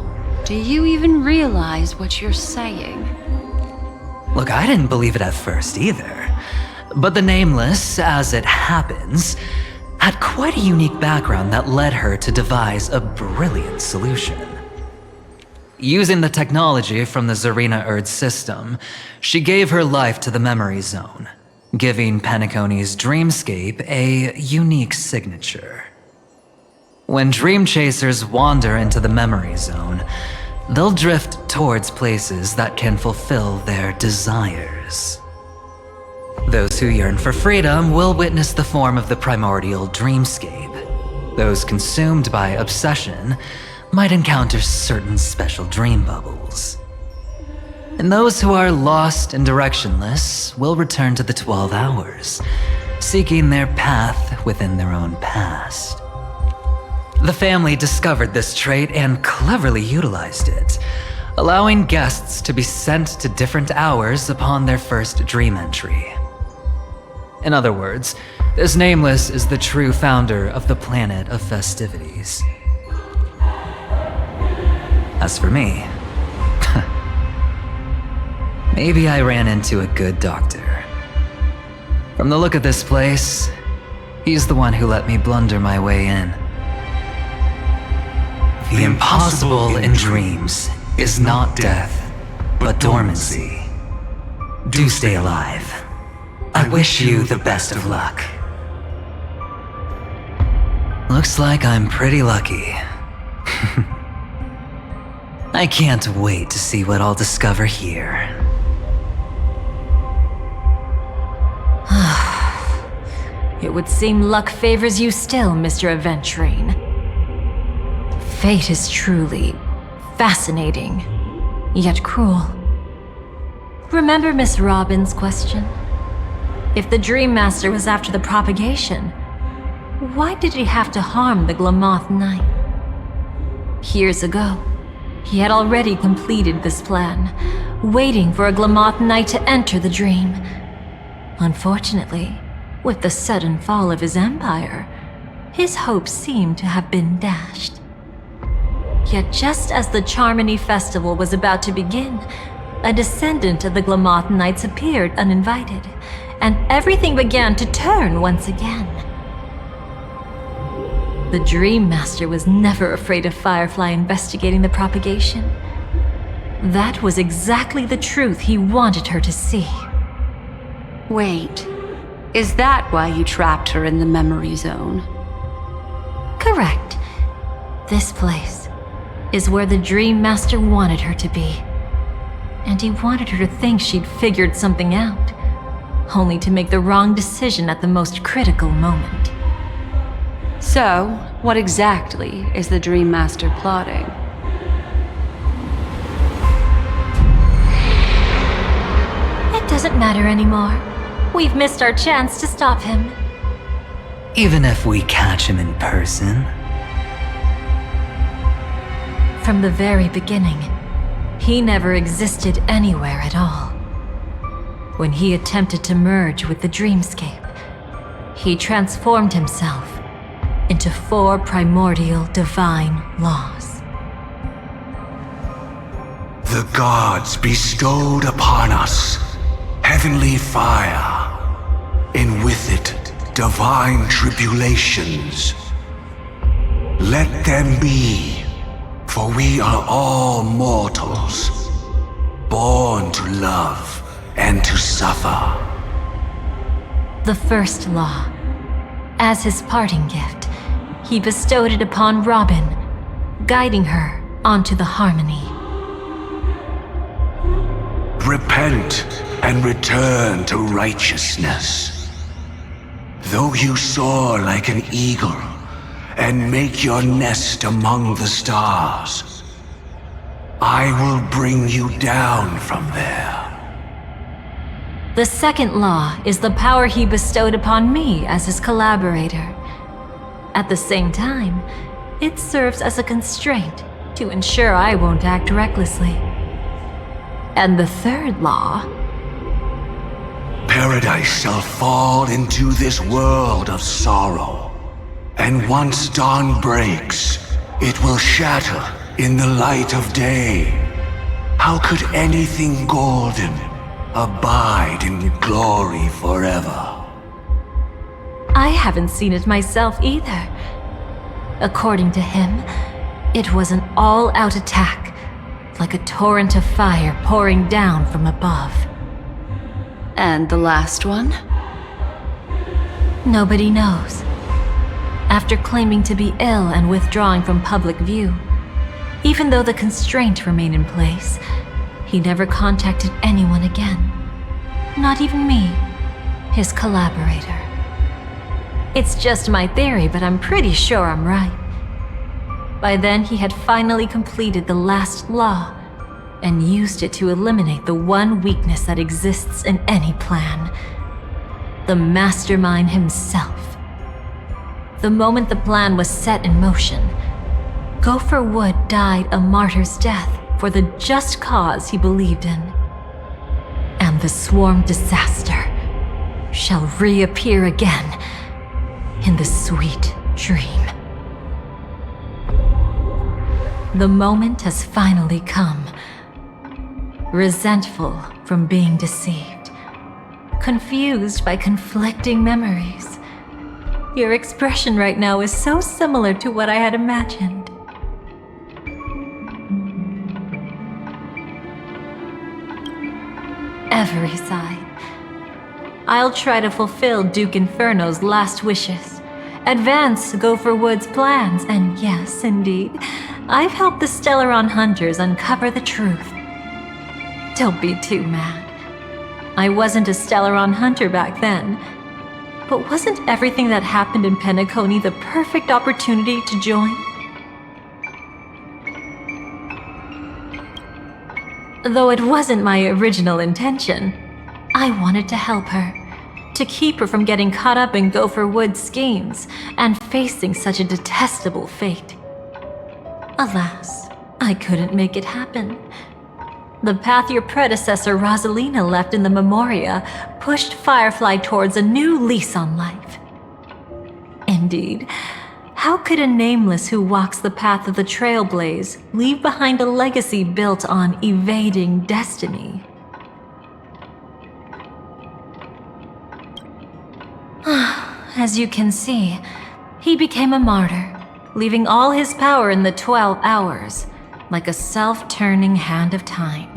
do you even realize what you're saying? Look, I didn't believe it at first either. But the Nameless, as it happens, had quite a unique background that led her to devise a brilliant solution. Using the technology from the Zarina Erd system, she gave her life to the memory zone, giving Penacony's dreamscape a unique signature. When dream chasers wander into the memory zone, they'll drift towards places that can fulfill their desires. Those who yearn for freedom will witness the form of the primordial dreamscape. Those consumed by obsession might encounter certain special dream bubbles. And those who are lost and directionless will return to the 12 hours, seeking their path within their own past. The family discovered this trait and cleverly utilized it, allowing guests to be sent to different hours upon their first dream entry. In other words, this Nameless is the true founder of the planet of festivities. As for me, maybe I ran into a good doctor. From the look of this place, he's the one who let me blunder my way in. The impossible in dreams is not death, but dormancy. Do stay alive. I wish you the best of luck. Looks like I'm pretty lucky. I can't wait to see what I'll discover here. It would seem luck favors you still, Mr. Aventurine. Fate is truly fascinating, yet cruel. Remember Miss Robin's question? If the Dream Master was after the propagation, why did he have to harm the Glamoth Knight? Years ago, he had already completed this plan, waiting for a Glamoth Knight to enter the dream. Unfortunately, with the sudden fall of his empire, his hopes seemed to have been dashed. Yet just as the Charmony Festival was about to begin, a descendant of the Glamoth Knights appeared uninvited, and everything began to turn once again. The Dream Master was never afraid of Firefly investigating the propagation. That was exactly the truth he wanted her to see. Wait, is that why you trapped her in the memory zone? Correct. This place is where the Dream Master wanted her to be. And he wanted her to think she'd figured something out, only to make the wrong decision at the most critical moment. So, what exactly is the Dream Master plotting? It doesn't matter anymore. We've missed our chance to stop him. Even if we catch him in person? From the very beginning, he never existed anywhere at all. When he attempted to merge with the dreamscape, he transformed himself into 4 primordial divine laws. The gods bestowed upon us heavenly fire, and with it divine tribulations. Let them be, for we are all mortals, born to love and to suffer. The first law, as his parting gift, he bestowed it upon Robin, guiding her onto the harmony. Repent and return to righteousness. Though you soar like an eagle and make your nest among the stars, I will bring you down from there. The second law is the power he bestowed upon me as his collaborator. At the same time, it serves as a constraint to ensure I won't act recklessly. And the third law... Paradise shall fall into this world of sorrow. And once dawn breaks, it will shatter in the light of day. How could anything golden abide in glory forever? I haven't seen it myself either. According to him, it was an all-out attack, like a torrent of fire pouring down from above. And the last one? Nobody knows. After claiming to be ill and withdrawing from public view, even though the constraint remained in place, he never contacted anyone again. Not even me, his collaborator. It's just my theory, but I'm pretty sure I'm right. By then, he had finally completed the last law and used it to eliminate the one weakness that exists in any plan. The mastermind himself. The moment the plan was set in motion, Gopher Wood died a martyr's death for the just cause he believed in. And the swarm disaster shall reappear again in the sweet dream. The moment has finally come. Resentful from being deceived, confused by conflicting memories. Your expression right now is so similar to what I had imagined. Every side. I'll try to fulfill Duke Inferno's last wishes, advance Gopher Wood's plans, and yes, indeed, I've helped the Stellaron Hunters uncover the truth. Don't be too mad. I wasn't a Stellaron Hunter back then, but wasn't everything that happened in Penacony the perfect opportunity to join? Though it wasn't my original intention, I wanted to help her, to keep her from getting caught up in Gopher Wood's schemes and facing such a detestable fate. Alas, I couldn't make it happen. The path your predecessor Rosalina left in the Memoria pushed Firefly towards a new lease on life. Indeed, how could a nameless who walks the path of the Trailblaze leave behind a legacy built on evading destiny? As you can see, he became a martyr, leaving all his power in the 12 hours, like a self-turning hand of time,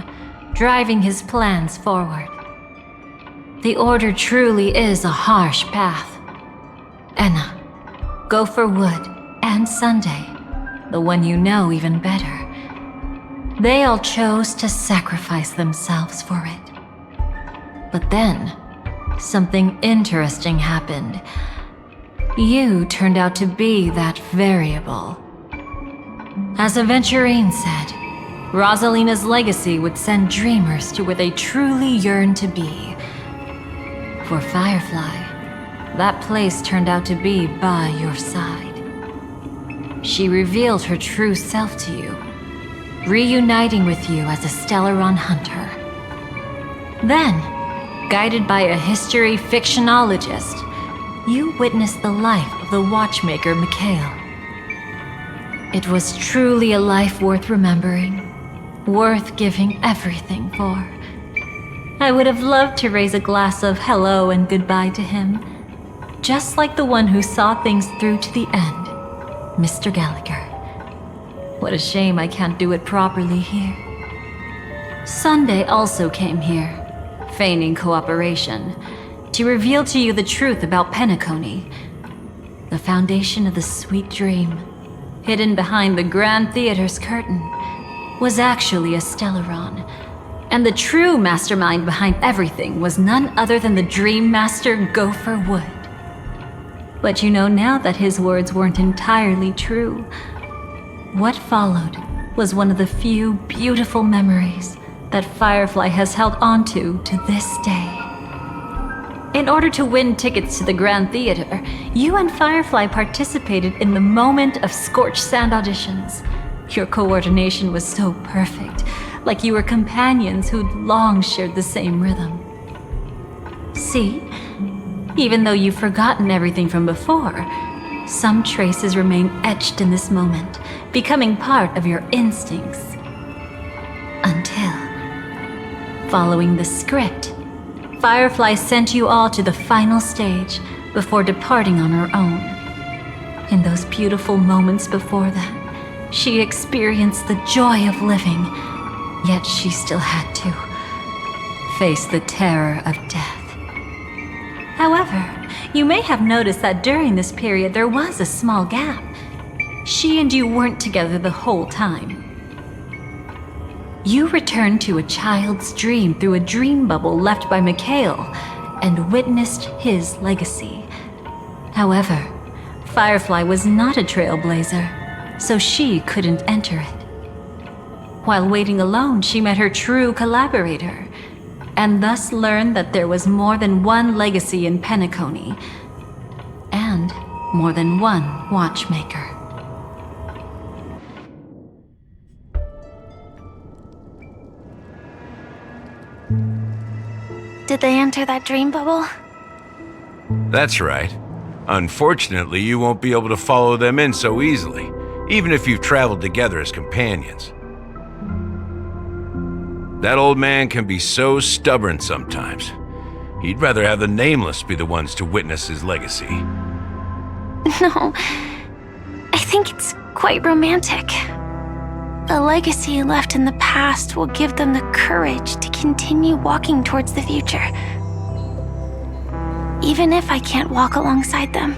driving his plans forward. The Order truly is a harsh path. Enna, Gopher Wood, and Sunday, the one you know even better, they all chose to sacrifice themselves for it. But then, something interesting happened. You turned out to be that variable. As Aventurine said, Rosalina's legacy would send dreamers to where they truly yearn to be. For Firefly, that place turned out to be by your side. She revealed her true self to you, reuniting with you as a Stellaron Hunter. Then, guided by a history fictionologist, you witnessed the life of the watchmaker Mikhail. It was truly a life worth remembering, worth giving everything for. I would have loved to raise a glass of hello and goodbye to him, just like the one who saw things through to the end, Mr. Gallagher. What a shame I can't do it properly here. Sunday also came here, feigning cooperation, to reveal to you the truth about Penacony, the foundation of the sweet dream, hidden behind the Grand Theater's curtain, was actually a Stellaron, and the true mastermind behind everything was none other than the Dream Master Gopher Wood. But you know now that his words weren't entirely true. What followed was one of the few beautiful memories that Firefly has held onto to this day. In order to win tickets to the Grand Theater, you and Firefly participated in the Moment of Scorched Sand auditions. Your coordination was so perfect, like you were companions who'd long shared the same rhythm. See? Even though you've forgotten everything from before, some traces remain etched in this moment, becoming part of your instincts. Until, following the script, Firefly sent you all to the final stage before departing on her own. In those beautiful moments before that, she experienced the joy of living, yet she still had to face the terror of death. However, you may have noticed that during this period there was a small gap. She and you weren't together the whole time. You returned to a child's dream through a dream bubble left by Mikhail and witnessed his legacy. However, Firefly was not a Trailblazer, so she couldn't enter it. While waiting alone, she met her true collaborator, and thus learned that there was more than one legacy in Penacony, and more than one watchmaker. Did they enter that dream bubble? That's right. Unfortunately, you won't be able to follow them in so easily, even if you've traveled together as companions. That old man can be so stubborn sometimes. He'd rather have the Nameless be the ones to witness his legacy. No, I think it's quite romantic. The legacy left in the past will give them the courage to continue walking towards the future. Even if I can't walk alongside them,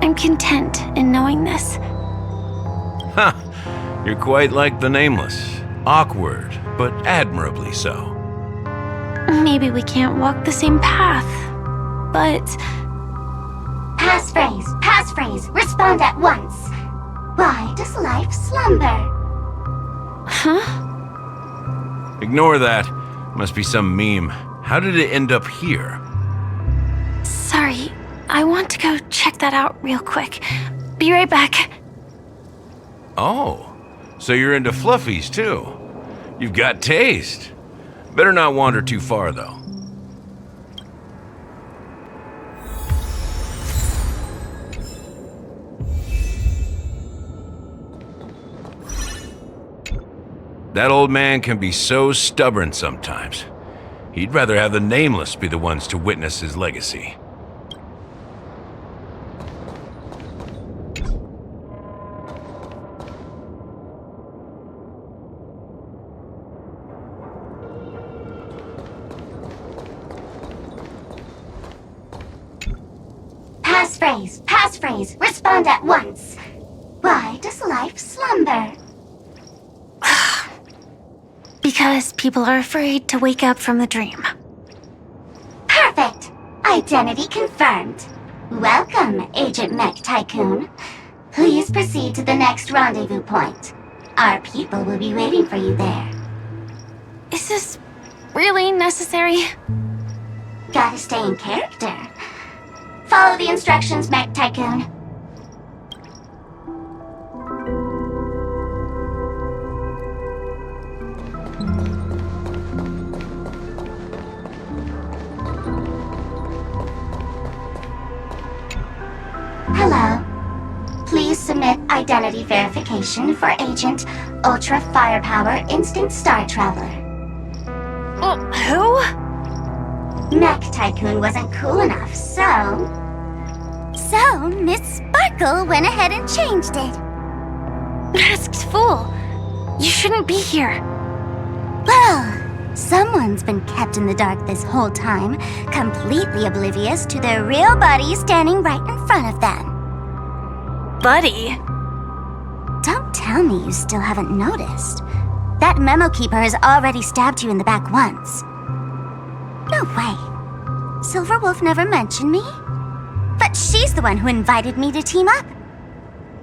I'm content in knowing this. Ha! You're quite like the Nameless. Awkward, but admirably so. Maybe we can't walk the same path, but... Passphrase, respond at once. Why does life slumber? Huh? Ignore that. Must be some meme. How did it end up here? Sorry, I want to go check that out real quick. Be right back. Oh, so you're into fluffies too. You've got taste. Better not wander too far though. That old man can be so stubborn sometimes. He'd rather have the Nameless be the ones to witness his legacy. Passphrase, respond at once. Why does life slumber? Because people are afraid to wake up from the dream. Perfect! Identity confirmed. Welcome, Agent Mech Tycoon. Please proceed to the next rendezvous point. Our people will be waiting for you there. Is this really necessary? Gotta stay in character. Follow the instructions, Mech Tycoon. Hello. Please submit identity verification for Agent Ultra Firepower Instinct Star Traveler. Who? Mech Tycoon wasn't cool enough, so Miss Sparkle went ahead and changed it. Masked fool. You shouldn't be here. Well, someone's been kept in the dark this whole time, completely oblivious to their real buddy standing right in front of them. Buddy? Don't tell me you still haven't noticed. That memo keeper has already stabbed you in the back once. No way. Silverwolf never mentioned me? But she's the one who invited me to team up.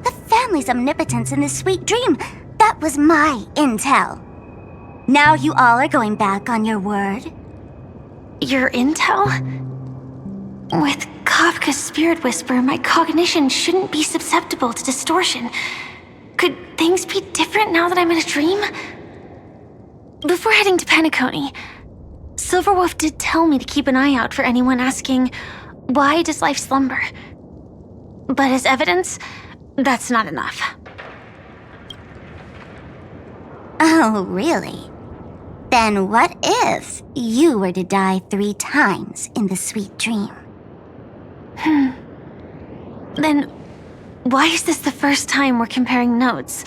The family's omnipotence in this sweet dream, that was my intel. Now you all are going back on your word? your intel? With Kafka's spirit whisper, my cognition shouldn't be susceptible to distortion. Could things be different now that I'm in a dream? Before heading to Penacony, Silverwolf did tell me to keep an eye out for anyone asking, why does life slumber? But as evidence, that's not enough. Oh, really? Then what if you were to die 3 times in the sweet dream? Then, why is this the first time we're comparing notes?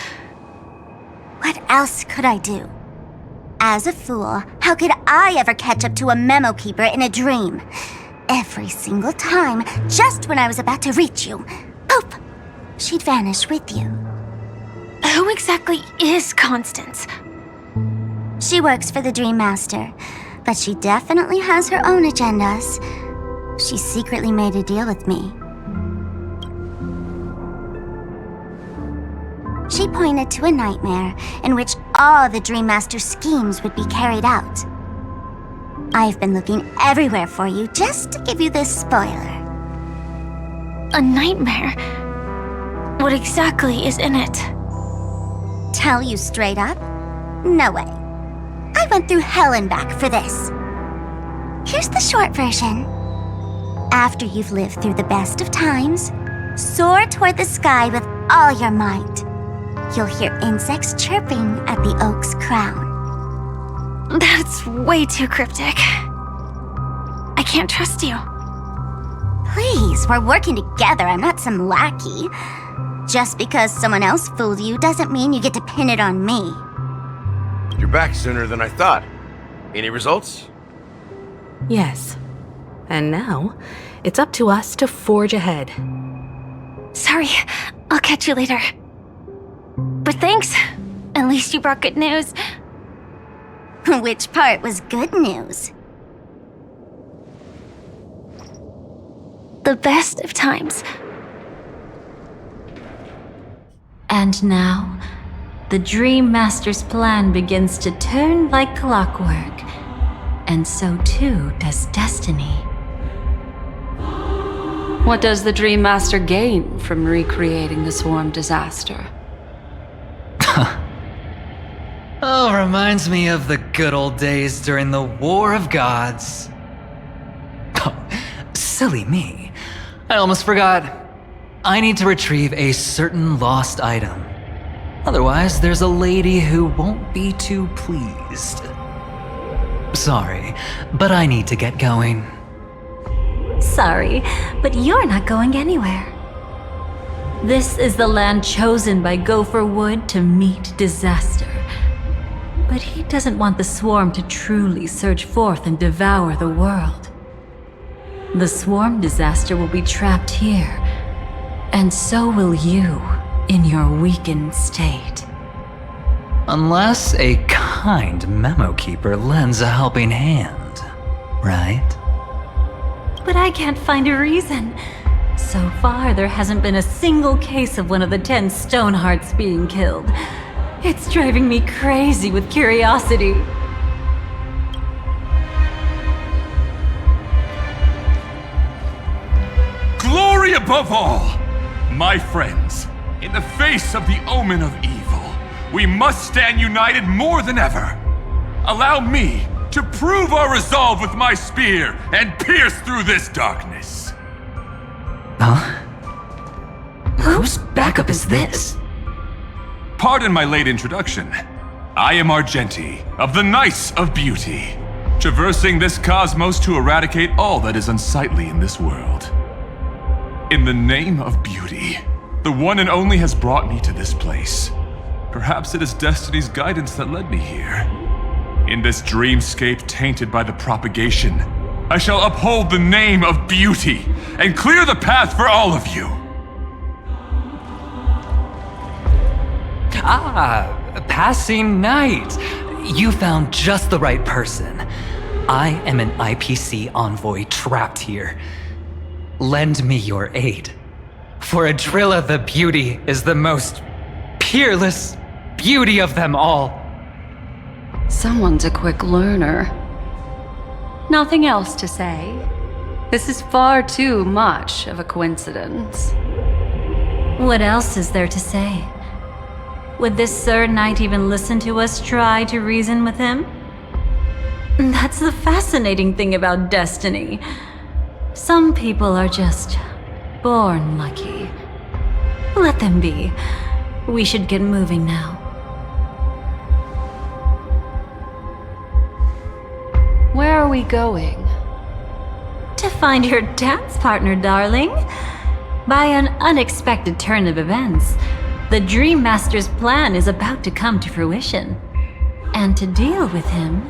What else could I do? As a fool, how could I ever catch up to a memo keeper in a dream? Every single time, just when I was about to reach you, poof, she'd vanish with you. Who exactly is Constance? She works for the Dream Master, but she definitely has her own agendas. She secretly made a deal with me. She pointed to a nightmare in which all the Dream Master's schemes would be carried out. I've been looking everywhere for you just to give you this spoiler. A nightmare? What exactly is in it? Tell you straight up? No way. I went through hell and back for this. Here's the short version. After you've lived through the best of times, soar toward the sky with all your might. You'll hear insects chirping at the oak's crown. That's way too cryptic. I can't trust you. Please, we're working together. I'm not some lackey. Just because someone else fooled you doesn't mean you get to pin it on me. You're back sooner than I thought. Any results? Yes. And now, it's up to us to forge ahead. Sorry, I'll catch you later. But thanks. At least you brought good news. Which part was good news? The best of times. And now, the Dream Master's plan begins to turn like clockwork, and so too does destiny. What does the Dream Master gain from recreating the swarm disaster? Oh, reminds me of the good old days during the War of Gods. Oh, silly me. I almost forgot. I need to retrieve a certain lost item. Otherwise, there's a lady who won't be too pleased. Sorry, but I need to get going. Sorry, but you're not going anywhere. This is the land chosen by Gopher Wood to meet disaster. But he doesn't want the swarm to truly surge forth and devour the world. The swarm disaster will be trapped here, and so will you in your weakened state. Unless a kind memo keeper lends a helping hand, right? But I can't find a reason. So far, there hasn't been a single case of one of the 10 Stonehearts being killed. It's driving me crazy with curiosity. Glory above all! My friends, in the face of the omen of evil, we must stand united more than ever. Allow me to prove our resolve with my spear and pierce through this darkness. Huh? Whose backup is this? Pardon my late introduction. I am Argenti, of the Knights of Beauty, traversing this cosmos to eradicate all that is unsightly in this world. In the name of beauty, the one and only has brought me to this place. Perhaps it is destiny's guidance that led me here. In this dreamscape tainted by the propagation, I shall uphold the name of beauty and clear the path for all of you. Ah, passing knight. You found just the right person. I am an IPC envoy trapped here. Lend me your aid. For Adrilla the Beauty is the most peerless beauty of them all. Someone's a quick learner. Nothing else to say. This is far too much of a coincidence. What else is there to say? Would this Sir Knight even listen to us try to reason with him? That's the fascinating thing about destiny. Some people are just born lucky. Let them be. We should get moving now. Where are we going? To find your dance partner, darling. By an unexpected turn of events, the Dream Master's plan is about to come to fruition. And to deal with him,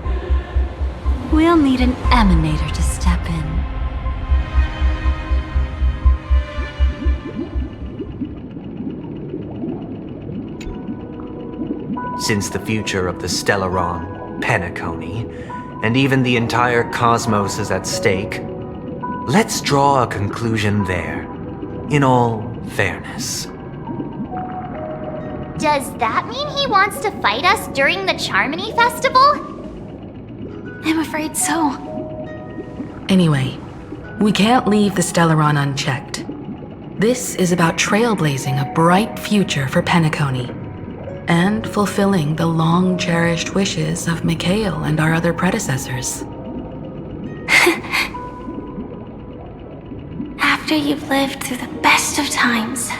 we'll need an emanator to step in. Since the future of the Stellaron, Penacony, and even the entire cosmos is at stake, let's draw a conclusion there, in all fairness. Does that mean he wants to fight us during the Charmony Festival? I'm afraid so. Anyway, we can't leave the Stellaron unchecked. This is about trailblazing a bright future for Penacony, and fulfilling the long-cherished wishes of Mikhail and our other predecessors. After you've lived through the best of times,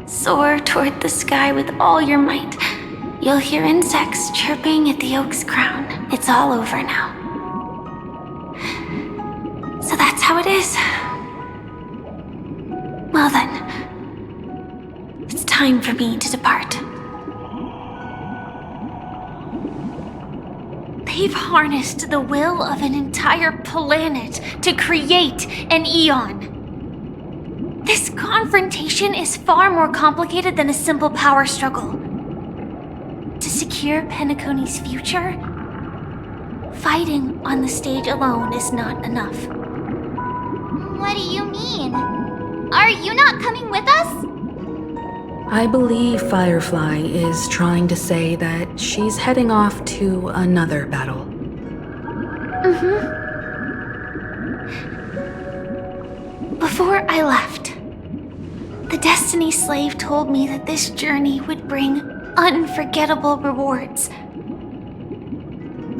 soar toward the sky with all your might. You'll hear insects chirping at the oak's crown. It's all over now. So that's how it is. Well then, it's time for me to depart. They've harnessed the will of an entire planet to create an eon. This confrontation is far more complicated than a simple power struggle. To secure Penacony's future, fighting on the stage alone is not enough. What do you mean? Are you not coming with us? I believe Firefly is trying to say that she's heading off to another battle. Before I left, the Destiny Slave told me that this journey would bring unforgettable rewards.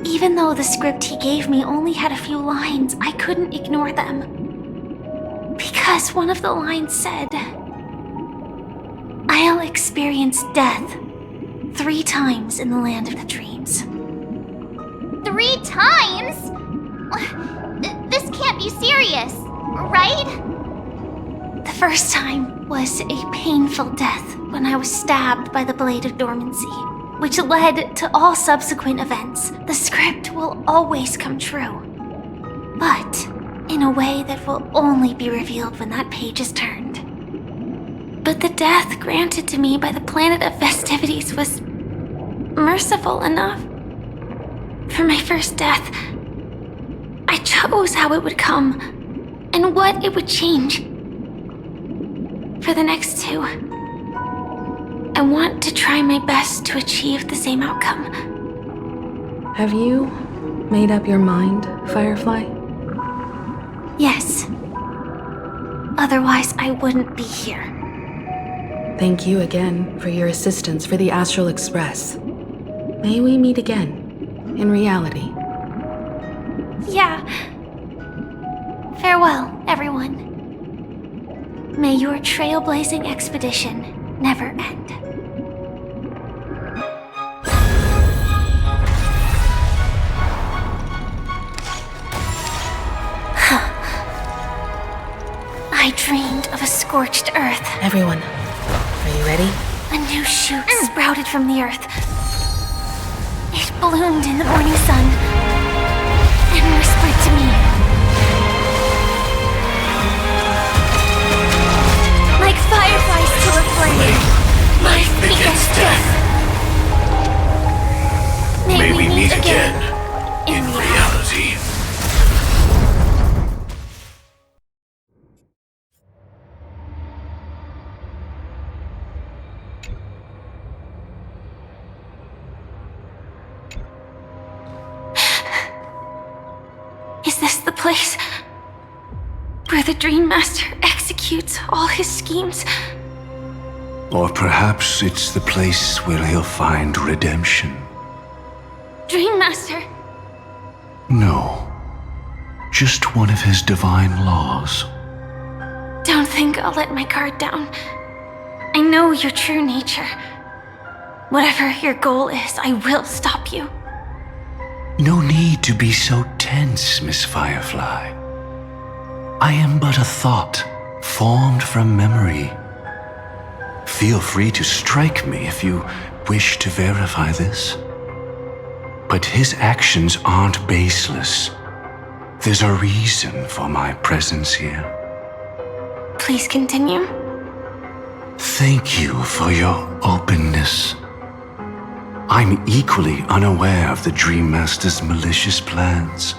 Even though the script he gave me only had a few lines, I couldn't ignore them. Because one of the lines said, "I'll experience death 3 times in the land of the dreams." 3 times? This can't be serious, right? The first time was a painful death when I was stabbed by the Blade of Dormancy, which led to all subsequent events. The script will always come true, but in a way that will only be revealed when that page is turned. But the death granted to me by the planet of festivities was merciful enough. For my first death, I chose how it would come and what it would change. For the next 2, I want to try my best to achieve the same outcome. Have you made up your mind, Firefly? Yes. Otherwise, I wouldn't be here. Thank you again for your assistance for the Astral Express. May we meet again, in reality. Yeah. Farewell, everyone. May your trailblazing expedition never end. I dreamed of a scorched earth. Everyone, are you ready? A new shoot sprouted from the earth. It bloomed in the morning sun and whispered to me. Like fireflies to a flame, life begets death. May we meet again in reality. Is this the place where the Dream Master executes all his schemes? Or perhaps it's the place where he'll find redemption. Dream Master! No. Just one of his divine laws. Don't think I'll let my guard down. I know your true nature. Whatever your goal is, I will stop you. No need to be so tense, Miss Firefly. I am but a thought, formed from memory. Feel free to strike me if you wish to verify this. But his actions aren't baseless. There's a reason for my presence here. Please continue. Thank you for your openness. I'm equally unaware of the Dream Master's malicious plans.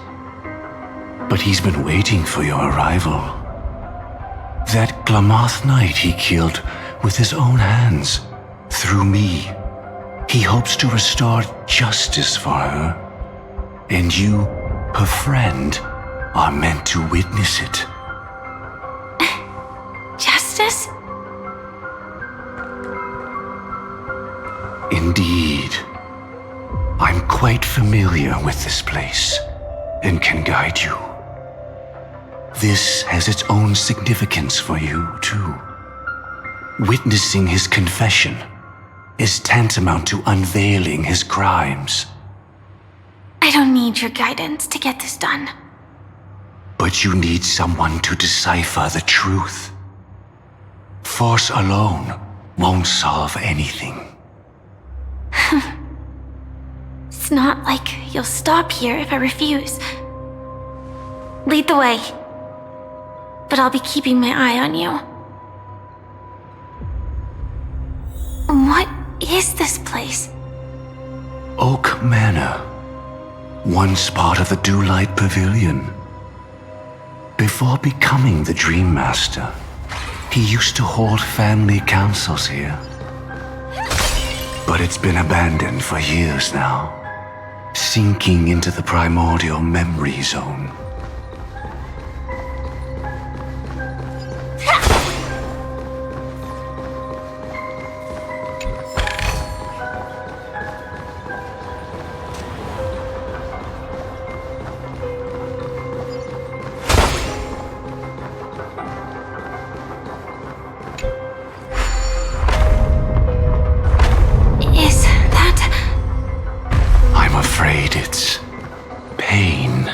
But he's been waiting for your arrival. That Glamoth Knight he killed with his own hands, through me. He hopes to restore justice for her. And you, her friend, are meant to witness it. Justice? Indeed. I'm quite familiar with this place and can guide you. This has its own significance for you, too. Witnessing his confession is tantamount to unveiling his crimes. I don't need your guidance to get this done. But you need someone to decipher the truth. Force alone won't solve anything. It's not like you'll stop here if I refuse. Lead the way. But I'll be keeping my eye on you. What is this place? Oak Manor. Once part of the Dewlight Pavilion. Before becoming the Dream Master, he used to hold family councils here. But it's been abandoned for years now, sinking into the primordial memory zone. I'm afraid it's pain.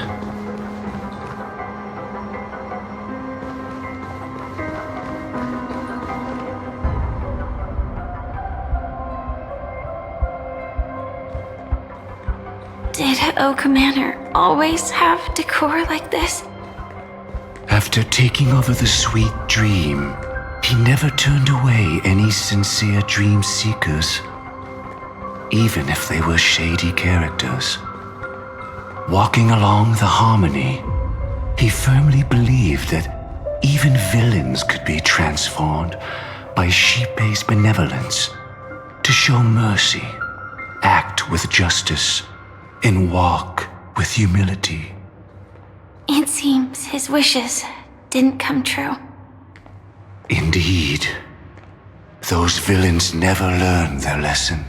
Did Oak Manor always have decor like this? After taking over the Sweet Dream, he never turned away any sincere dream seekers, even if they were shady characters. Walking along the Harmony, he firmly believed that even villains could be transformed by sheep-based benevolence to show mercy, act with justice, and walk with humility. It seems his wishes didn't come true. Indeed. Those villains never learned their lesson.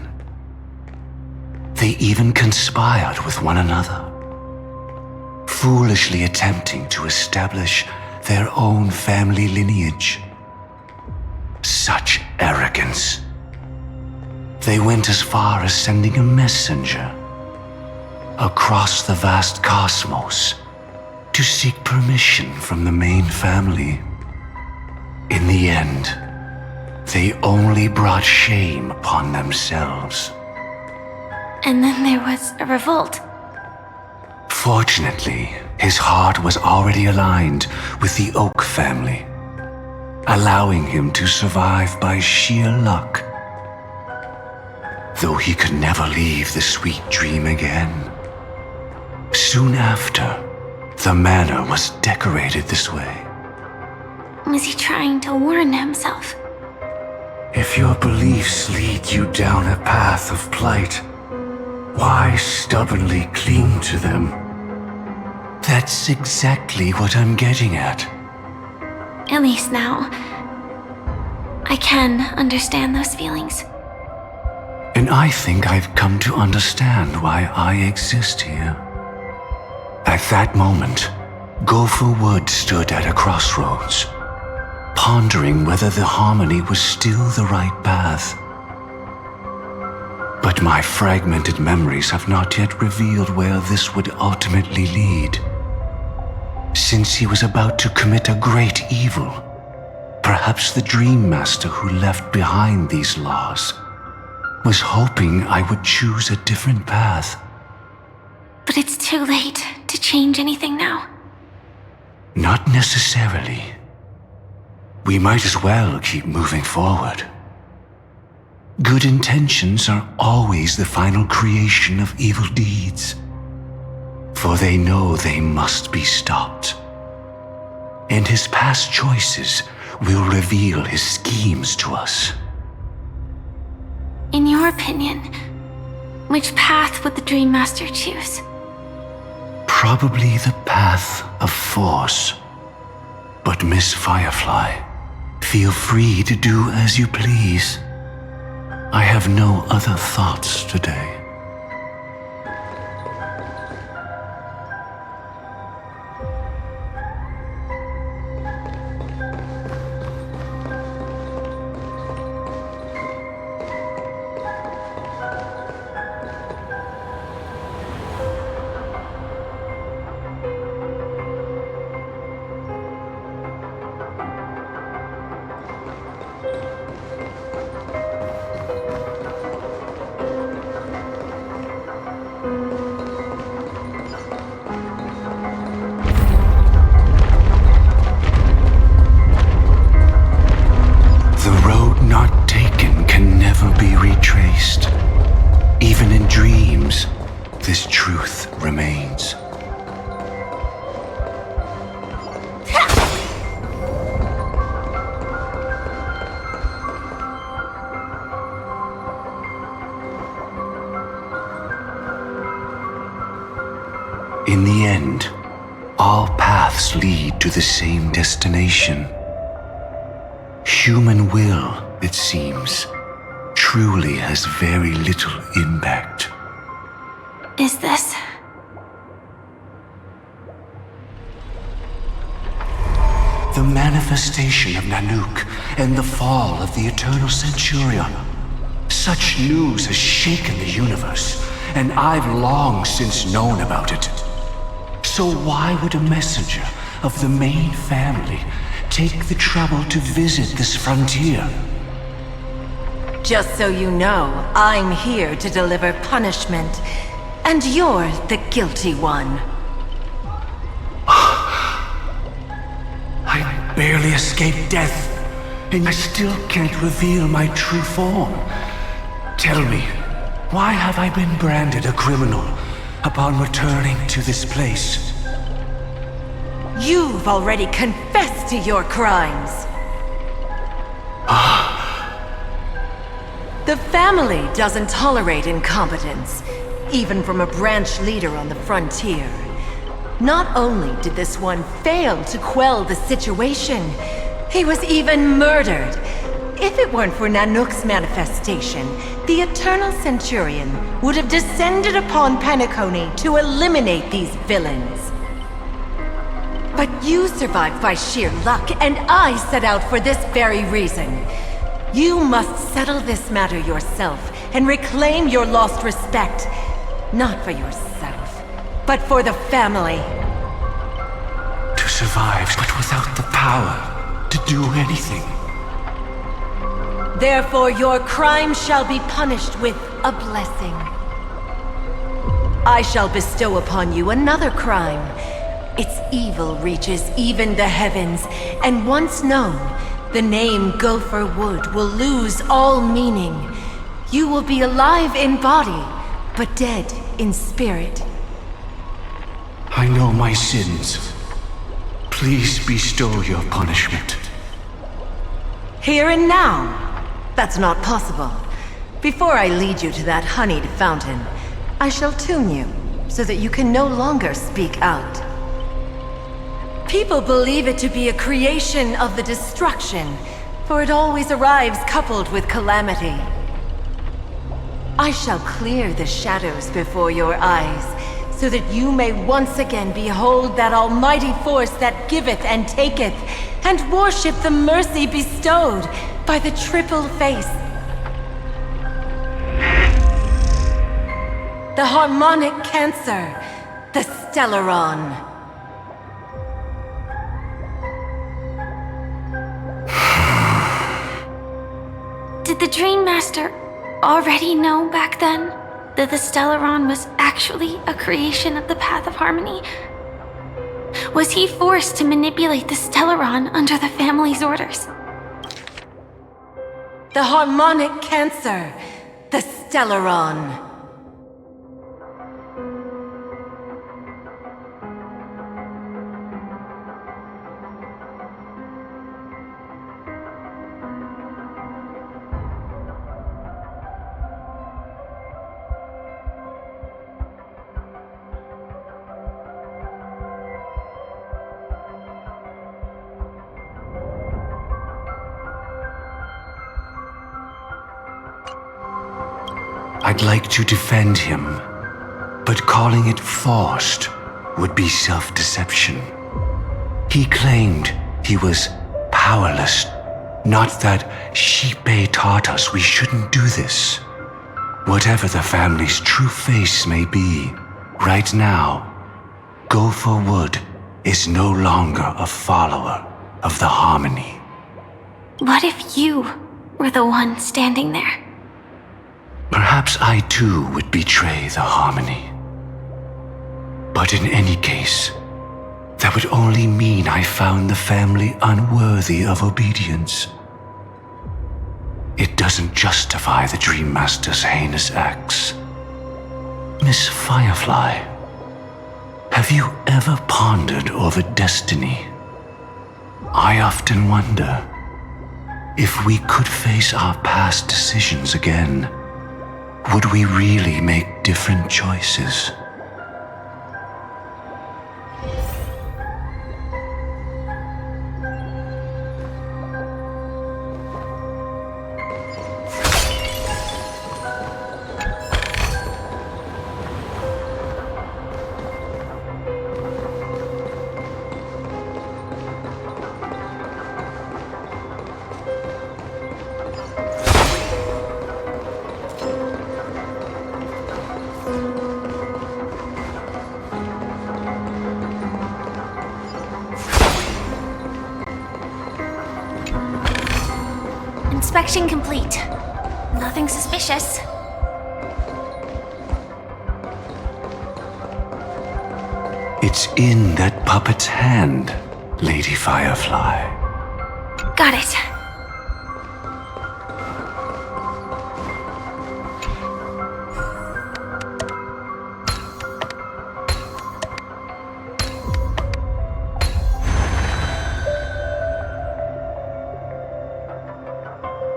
They even conspired with one another, foolishly attempting to establish their own family lineage. Such arrogance. They went as far as sending a messenger across the vast cosmos to seek permission from the main family. In the end, they only brought shame upon themselves. And then there was a revolt. Fortunately, his heart was already aligned with the Oak family, allowing him to survive by sheer luck. Though he could never leave the Sweet Dream again. Soon after, the manor was decorated this way. Was he trying to warn himself? If your beliefs lead you down a path of plight, why stubbornly cling to them? That's exactly what I'm getting at. At least now, I can understand those feelings. And I think I've come to understand why I exist here. At that moment, Gopher Wood stood at a crossroads, pondering whether the harmony was still the right path. But my fragmented memories have not yet revealed where this would ultimately lead. Since he was about to commit a great evil, perhaps the Dream Master who left behind these laws was hoping I would choose a different path. But it's too late to change anything now. Not necessarily. We might as well keep moving forward. Good intentions are always the final creation of evil deeds, for they know they must be stopped. And his past choices will reveal his schemes to us. In your opinion, which path would the Dream Master choose? Probably the path of force. But Miss Firefly, feel free to do as you please. I have no other thoughts today. Even in dreams, this truth remains. In the end, all paths lead to the same destination. Human will, it seems, truly has very little impact. Is this? The manifestation of Nanook and the fall of the Eternal Centurion. Such news has shaken the universe, and I've long since known about it. So why would a messenger of the main family take the trouble to visit this frontier? Just so you know, I'm here to deliver punishment, and you're the guilty one. I barely escaped death, and I still can't reveal my true form. Tell me, why have I been branded a criminal upon returning to this place? You've already confessed to your crimes. The family doesn't tolerate incompetence, even from a branch leader on the frontier. Not only did this one fail to quell the situation, he was even murdered. If it weren't for Nanook's manifestation, the Eternal Centurion would have descended upon Penacony to eliminate these villains. But you survived by sheer luck, and I set out for this very reason. You must settle this matter yourself and reclaim your lost respect. Not for yourself, but for the family. To survive, but without the power to do anything. Therefore, your crime shall be punished with a blessing. I shall bestow upon you another crime. Its evil reaches even the heavens, and once known, the name Gopher Wood will lose all meaning. You will be alive in body, but dead in spirit. I know my sins. Please bestow your punishment. Here and now? That's not possible. Before I lead you to that honeyed fountain, I shall tune you, so that you can no longer speak out. People believe it to be a creation of the destruction, for it always arrives coupled with calamity. I shall clear the shadows before your eyes, so that you may once again behold that almighty force that giveth and taketh, and worship the mercy bestowed by the triple face. The harmonic cancer, the Stellaron. Did the Dream Master already know back then that the Stellaron was actually a creation of the Path of Harmony? Was he forced to manipulate the Stellaron under the family's orders? The harmonic cancer, the Stellaron. I'd like to defend him, but calling it forced would be self-deception. He claimed he was powerless, not that Shipe taught us we shouldn't do this. Whatever the family's true face may be, right now, Go for Wood is no longer a follower of the Harmony. What if you were the one standing there? Perhaps I too would betray the Harmony. But in any case, that would only mean I found the family unworthy of obedience. It doesn't justify the Dream Master's heinous acts. Miss Firefly, have you ever pondered over destiny? I often wonder if we could face our past decisions again. Would we really make different choices? Inspection complete. Nothing suspicious. It's in that puppet's hand, Lady Firefly. Got it.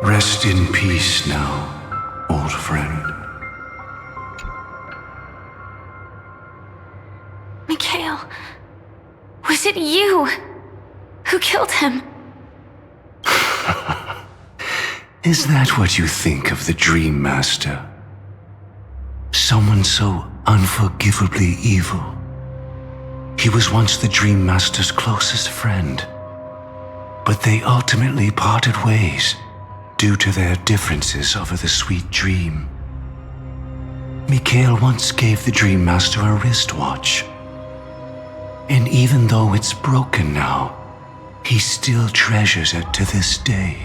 Rest in peace now, old friend. Mikhail, was it you who killed him? Is that what you think of the Dream Master? Someone so unforgivably evil. He was once the Dream Master's closest friend, but they ultimately parted ways due to their differences over the sweet dream. Mikhail once gave the Dream Master a wristwatch, and even though it's broken now, he still treasures it to this day.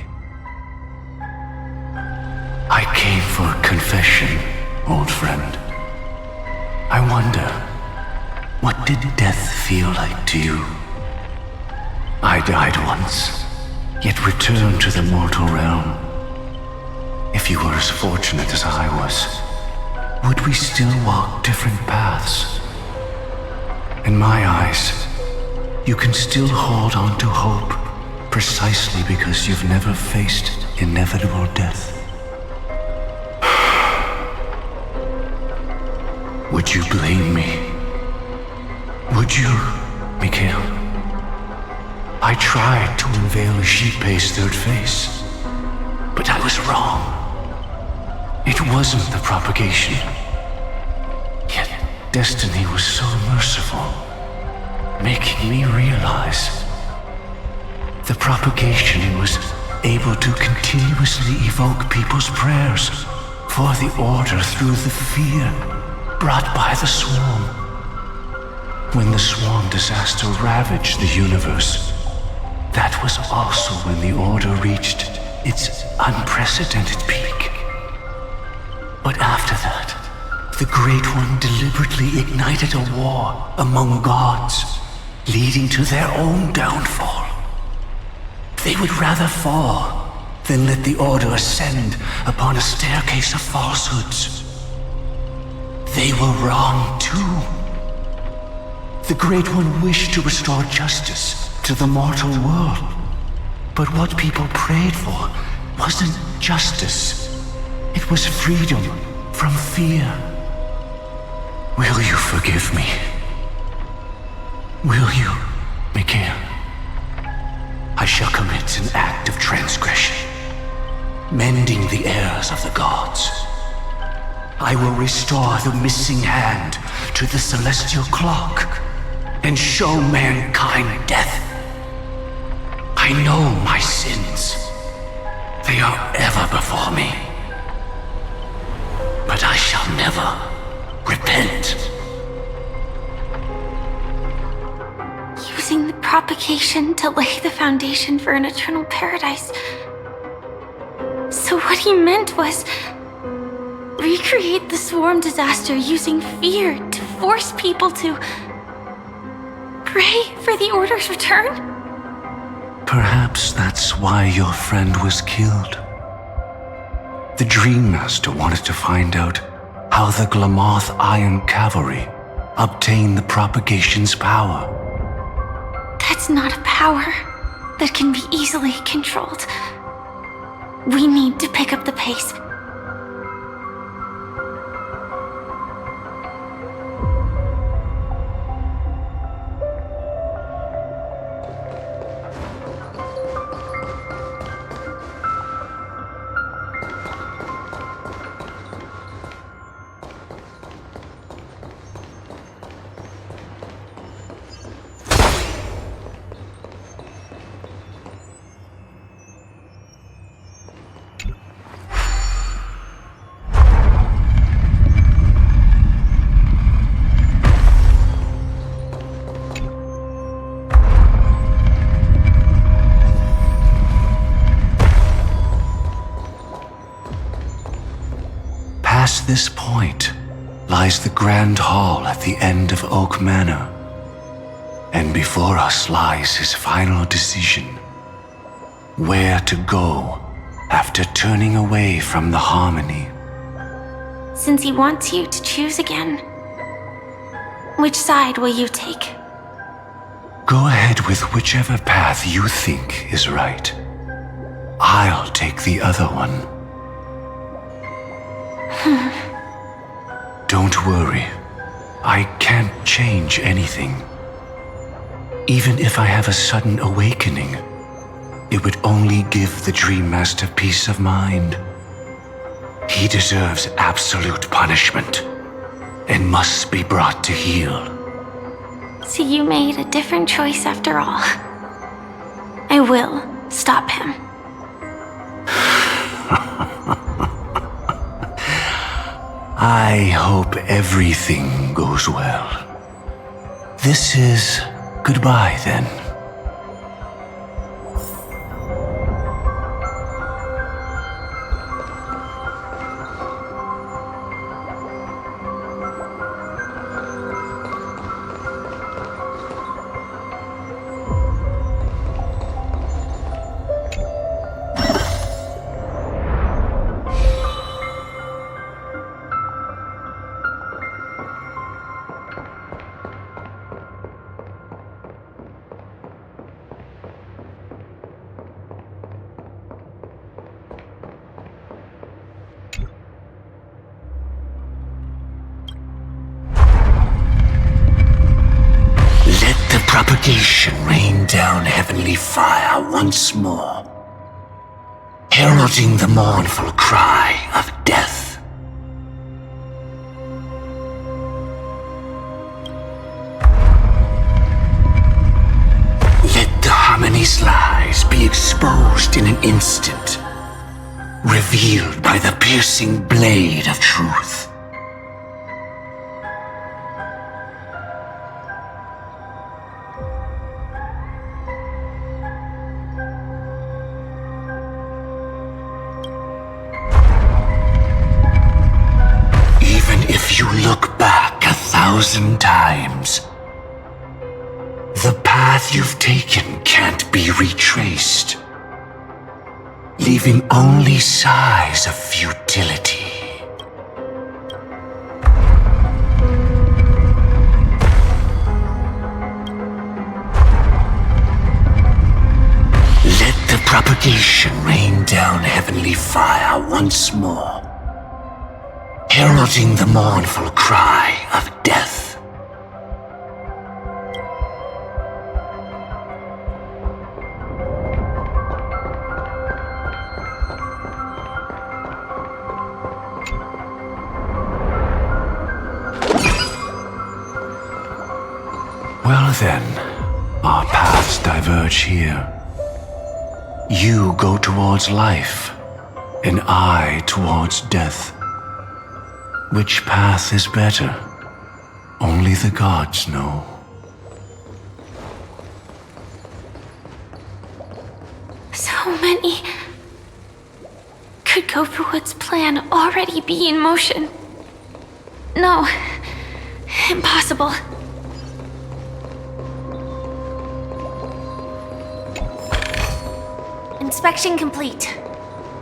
I came for confession, old friend. I wonder, what did death feel like to you? I died once, yet returned to the mortal realm. If you were as fortunate as I was, would we still walk different paths? In my eyes, you can still hold on to hope precisely because you've never faced inevitable death. Would you blame me? Would you, Mikhail? I tried to unveil a sheep-paced third face, but I was wrong. It wasn't the propagation. Yet destiny was so merciful, making me realize the propagation was able to continuously evoke people's prayers for the order through the fear brought by the swarm. When the swarm disaster ravaged the universe, that was also when the order reached its unprecedented peak. But after that, the Great One deliberately ignited a war among gods, leading to their own downfall. They would rather fall than let the Order ascend upon a staircase of falsehoods. They were wrong too. The Great One wished to restore justice to the mortal world. But what people prayed for wasn't justice. It was freedom from fear. Will you forgive me? Will you, Mikael? I shall commit an act of transgression, mending the errors of the gods. I will restore the missing hand to the celestial clock and show mankind death. I know my sins. They are ever before me. But I shall never repent. Using the propagation to lay the foundation for an eternal paradise. So what he meant was recreate the swarm disaster using fear to force people to pray for the Order's return? Perhaps that's why your friend was killed. The Dream Master wanted to find out how the Glamoth Iron Cavalry obtained the propagation's power. That's not a power that can be easily controlled. We need to pick up the pace. Past this point lies the Grand Hall at the end of Oak Manor. And before us lies his final decision. Where to go after turning away from the Harmony. Since he wants you to choose again, which side will you take? Go ahead with whichever path you think is right. I'll take the other one. Don't worry. I can't change anything. Even if I have a sudden awakening, it would only give the Dream Master peace of mind. He deserves absolute punishment and must be brought to heel. So you made a different choice after all. I will stop him. I hope everything goes well. This is goodbye then. propagation rained down heavenly fire once more, heralding the mournful cry of death. Let the harmony's lies be exposed in an instant, revealed by the piercing blade of truth. If you look back 1,000 times, the path you've taken can't be retraced, leaving only sighs of futility. Let the propagation rain down heavenly fire once more, heralding the mournful cry of death. Well then, our paths diverge here. You go towards life, and I towards death. Which path is better? Only the gods know. So many. Could Gofuwood's plan already be in motion? No. Impossible. Inspection complete.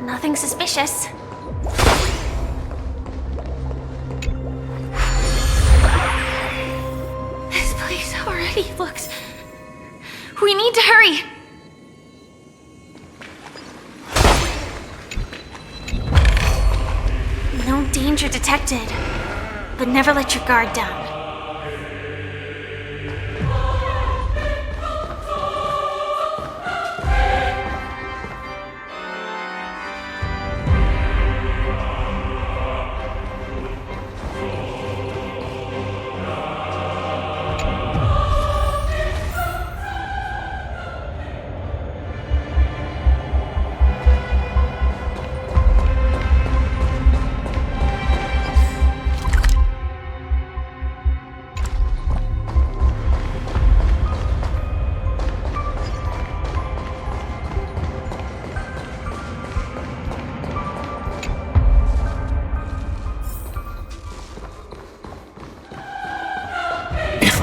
Nothing suspicious. This place already looks... We need to hurry! No danger detected, but never let your guard down.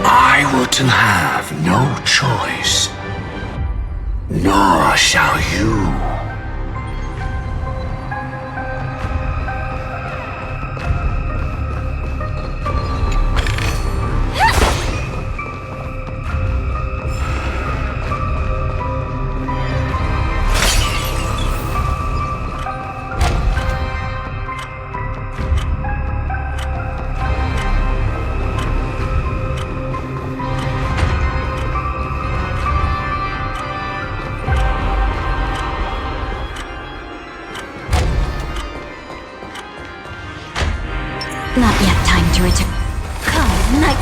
I would have no choice, nor shall you. Not yet time to return. Come, night.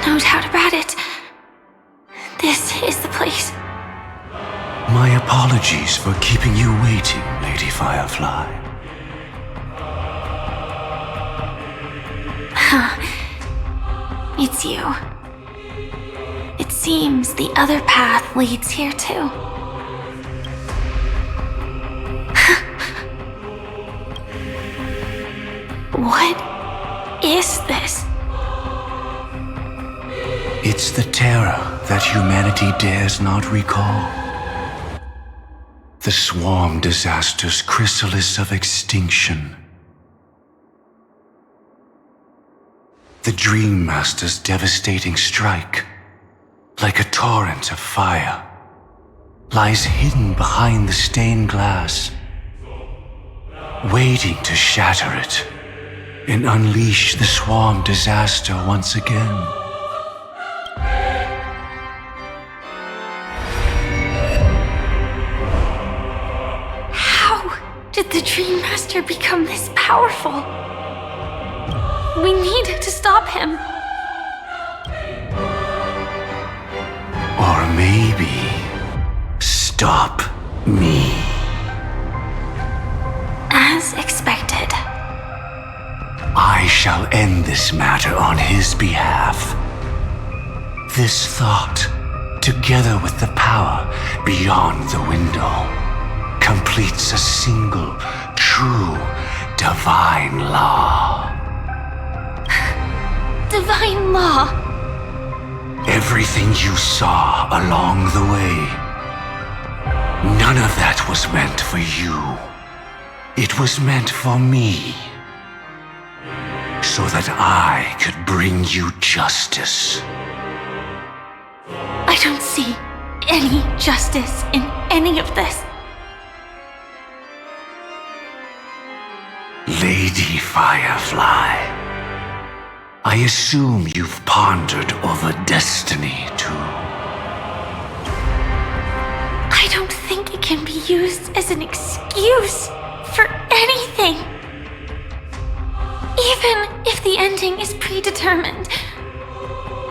No doubt about it. This is the place. My apologies for keeping you waiting, Lady Firefly. It's you. It seems the other path leads here too. What is this? It's the terror that humanity dares not recall. The swarm disaster's chrysalis of extinction. The Dream Master's devastating strike, like a torrent of fire, lies hidden behind the stained glass, waiting to shatter it and unleash the swarm disaster once again. How did the Dream Master become this powerful? We need to stop him. Or maybe stop me. As expected. I shall end this matter on his behalf. This thought, together with the power beyond the window, completes a single, true, divine law. Divine law? Everything you saw along the way, none of that was meant for you. It was meant for me, so that I could bring you justice. I don't see any justice in any of this. Lady Firefly, I assume you've pondered over destiny too. I don't think it can be used as an excuse for anything. Even if the ending is predetermined,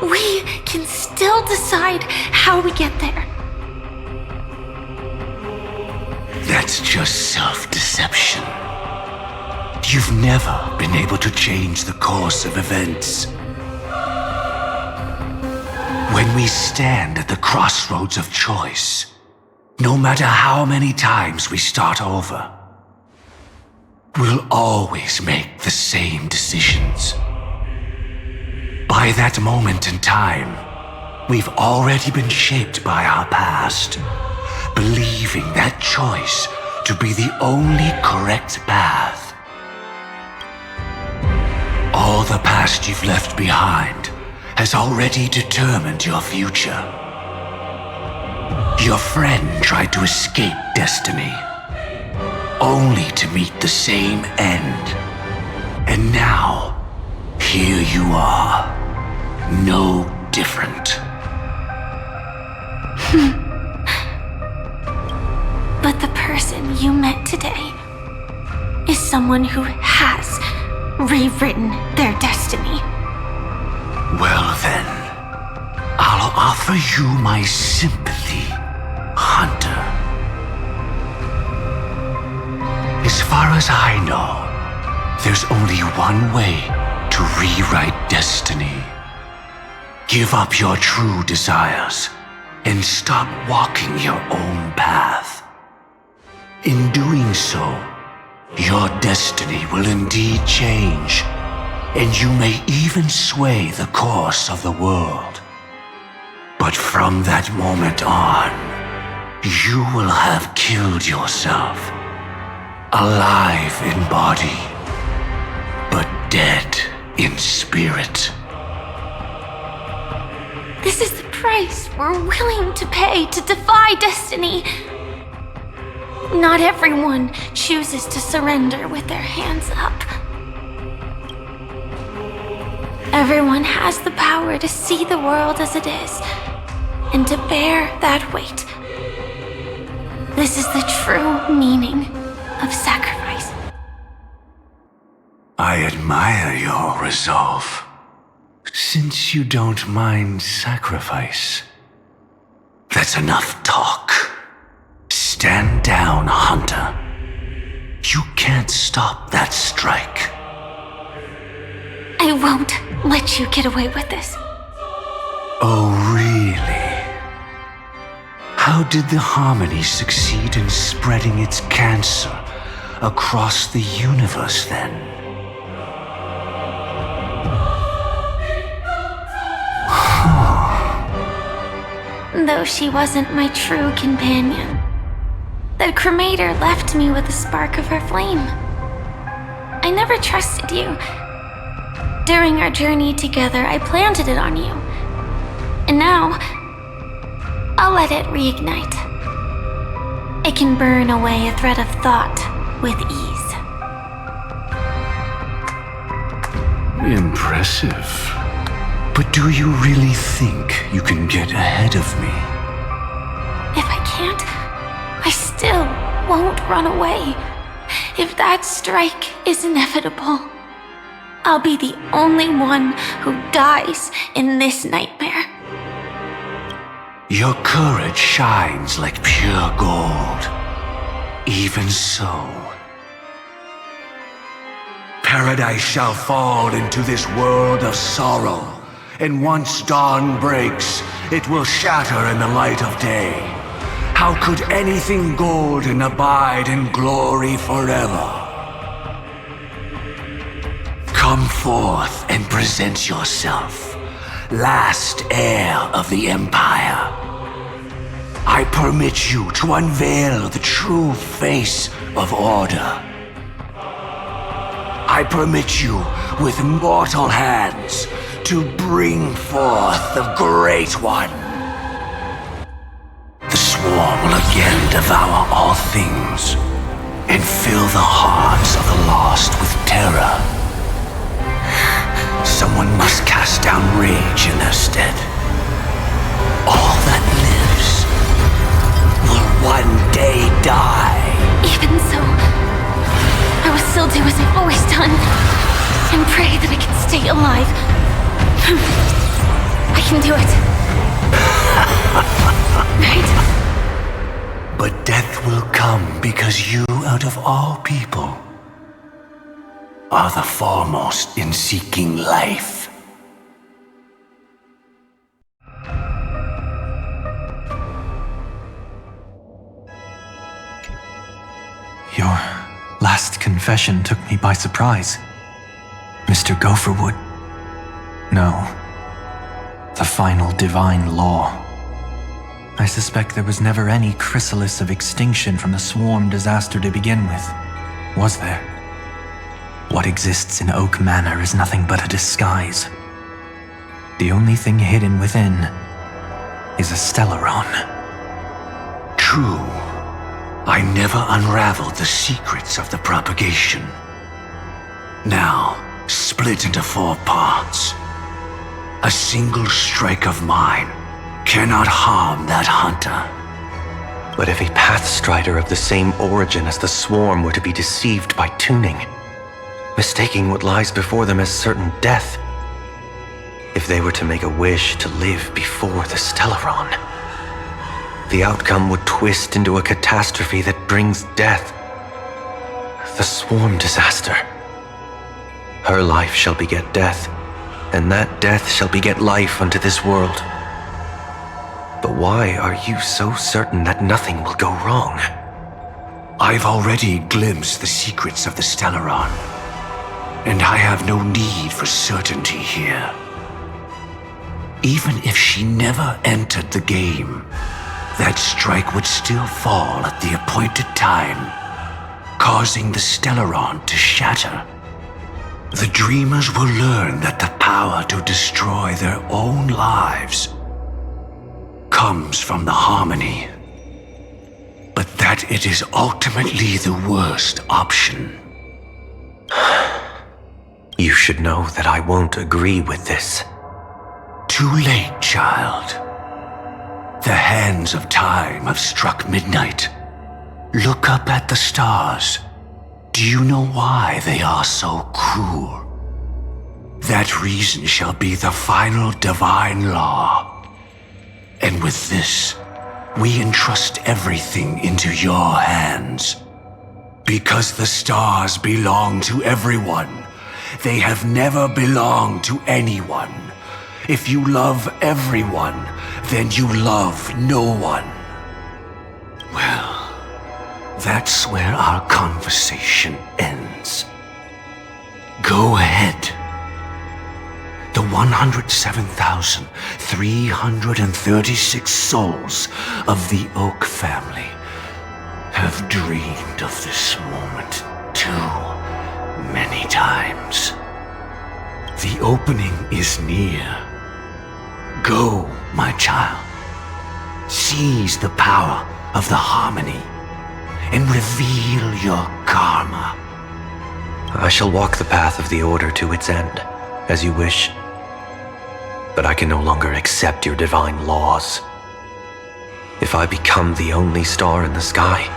we can still decide how we get there. That's just self-deception. You've never been able to change the course of events. When we stand at the crossroads of choice, no matter how many times we start over, we'll always make the same decisions. By that moment in time, we've already been shaped by our past, believing that choice to be the only correct path. All the past you've left behind has already determined your future. Your friend tried to escape destiny, only to meet the same end. And now, here you are, no different. But the person you met today is someone who has rewritten their destiny. Well then, I'll offer you my sympathy, Hunter. As far as I know, there's only one way to rewrite destiny. Give up your true desires and stop walking your own path. In doing so, your destiny will indeed change, and you may even sway the course of the world. But from that moment on, you will have killed yourself, alive in body, but dead in spirit. This is the price we're willing to pay to defy destiny. Not everyone chooses to surrender with their hands up. Everyone has the power to see the world as it is, and to bear that weight. This is the true meaning of sacrifice. I admire your resolve, since you don't mind sacrifice. That's enough talk. Stand down, Hunter. You can't stop that strike. I won't let you get away with this. Oh, really? How did the Harmony succeed in spreading its cancer across the universe then? Though she wasn't my true companion, the cremator left me with a spark of her flame. I never trusted you. During our journey together, I planted it on you. And now, I'll let it reignite. It can burn away a thread of thought with ease. Impressive. But do you really think you can get ahead of me? If I can't, I still won't run away. If that strike is inevitable, I'll be the only one who dies in this nightmare. Your courage shines like pure gold. Even so, paradise shall fall into this world of sorrow, and once dawn breaks, it will shatter in the light of day. How could anything golden abide in glory forever? Come forth and present yourself, last heir of the Empire. I permit you to unveil the true face of order. I permit you, with mortal hands, to bring forth the Great One. The swarm will again devour all things and fill the hearts of the lost with terror. Someone must cast down rage in their stead. All that lives will one day die. Even so, I will still do as I've always done, and pray that I can stay alive. I can do it. Right? But death will come because you, out of all people, are the foremost in seeking life. Your last confession took me by surprise, Mr. Gopherwood. No, the final divine law. I suspect there was never any chrysalis of extinction from the swarm disaster to begin with, was there? What exists in Oak Manor is nothing but a disguise. The only thing hidden within is a Stellaron. True. I never unraveled the secrets of the propagation. Now, split into 4 parts. A single strike of mine cannot harm that hunter. But if a Pathstrider of the same origin as the swarm were to be deceived by tuning, mistaking what lies before them as certain death, if they were to make a wish to live before the Stellaron, the outcome would twist into a catastrophe that brings death. The swarm disaster. Her life shall beget death, and that death shall beget life unto this world. But why are you so certain that nothing will go wrong? I've already glimpsed the secrets of the Stellaron, and I have no need for certainty here. Even if she never entered the game, that strike would still fall at the appointed time, causing the Stellaron to shatter. The dreamers will learn that the power to destroy their own lives comes from the harmony, but that it is ultimately the worst option. You should know that I won't agree with this. Too late, child. The hands of time have struck midnight. Look up at the stars. Do you know why they are so cruel? That reason shall be the final divine law. And with this, we entrust everything into your hands. Because the stars belong to everyone, they have never belonged to anyone. If you love everyone, then you love no one. Well, that's where our conversation ends. Go ahead. The 107,336 souls of the Oak family have dreamed of this moment too many times. The opening is near. Go, my child. Seize the power of the harmony and reveal your karma. I shall walk the path of the Order to its end, as you wish. But I can no longer accept your divine laws. If I become the only star in the sky,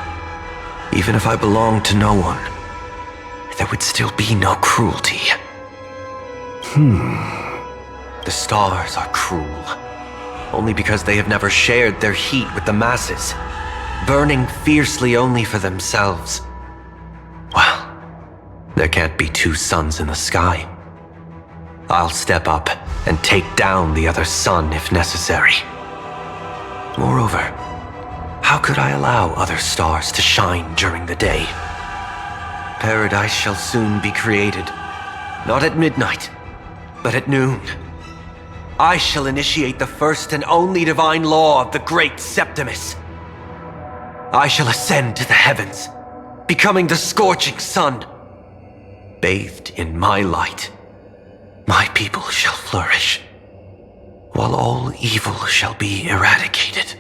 even if I belong to no one, there would still be no cruelty. The stars are cruel, only because they have never shared their heat with the masses, burning fiercely only for themselves. Well, there can't be two suns in the sky. I'll step up and take down the other sun if necessary. Moreover, how could I allow other stars to shine during the day? Paradise shall soon be created, not at midnight, but at noon. I shall initiate the first and only divine law of the great Septimus. I shall ascend to the heavens, becoming the scorching sun. Bathed in my light, my people shall flourish, while all evil shall be eradicated.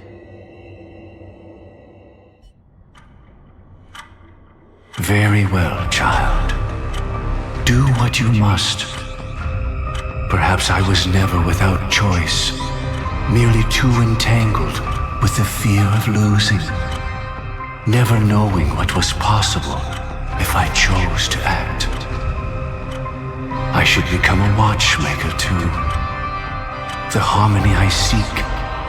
Very well, child. Do what you must. Perhaps I was never without choice, merely too entangled with the fear of losing, never knowing what was possible if I chose to act. I should become a watchmaker too. The harmony I seek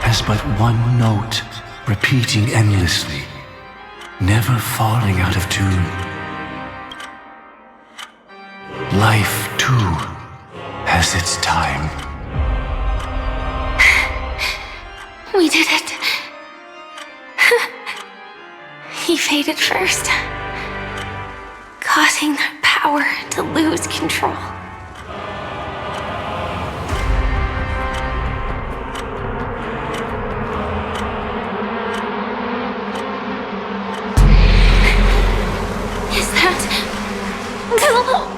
has but one note, repeating endlessly, never falling out of tune. Life, too, has its time. We did it. He faded first, causing their power to lose control. Is that the...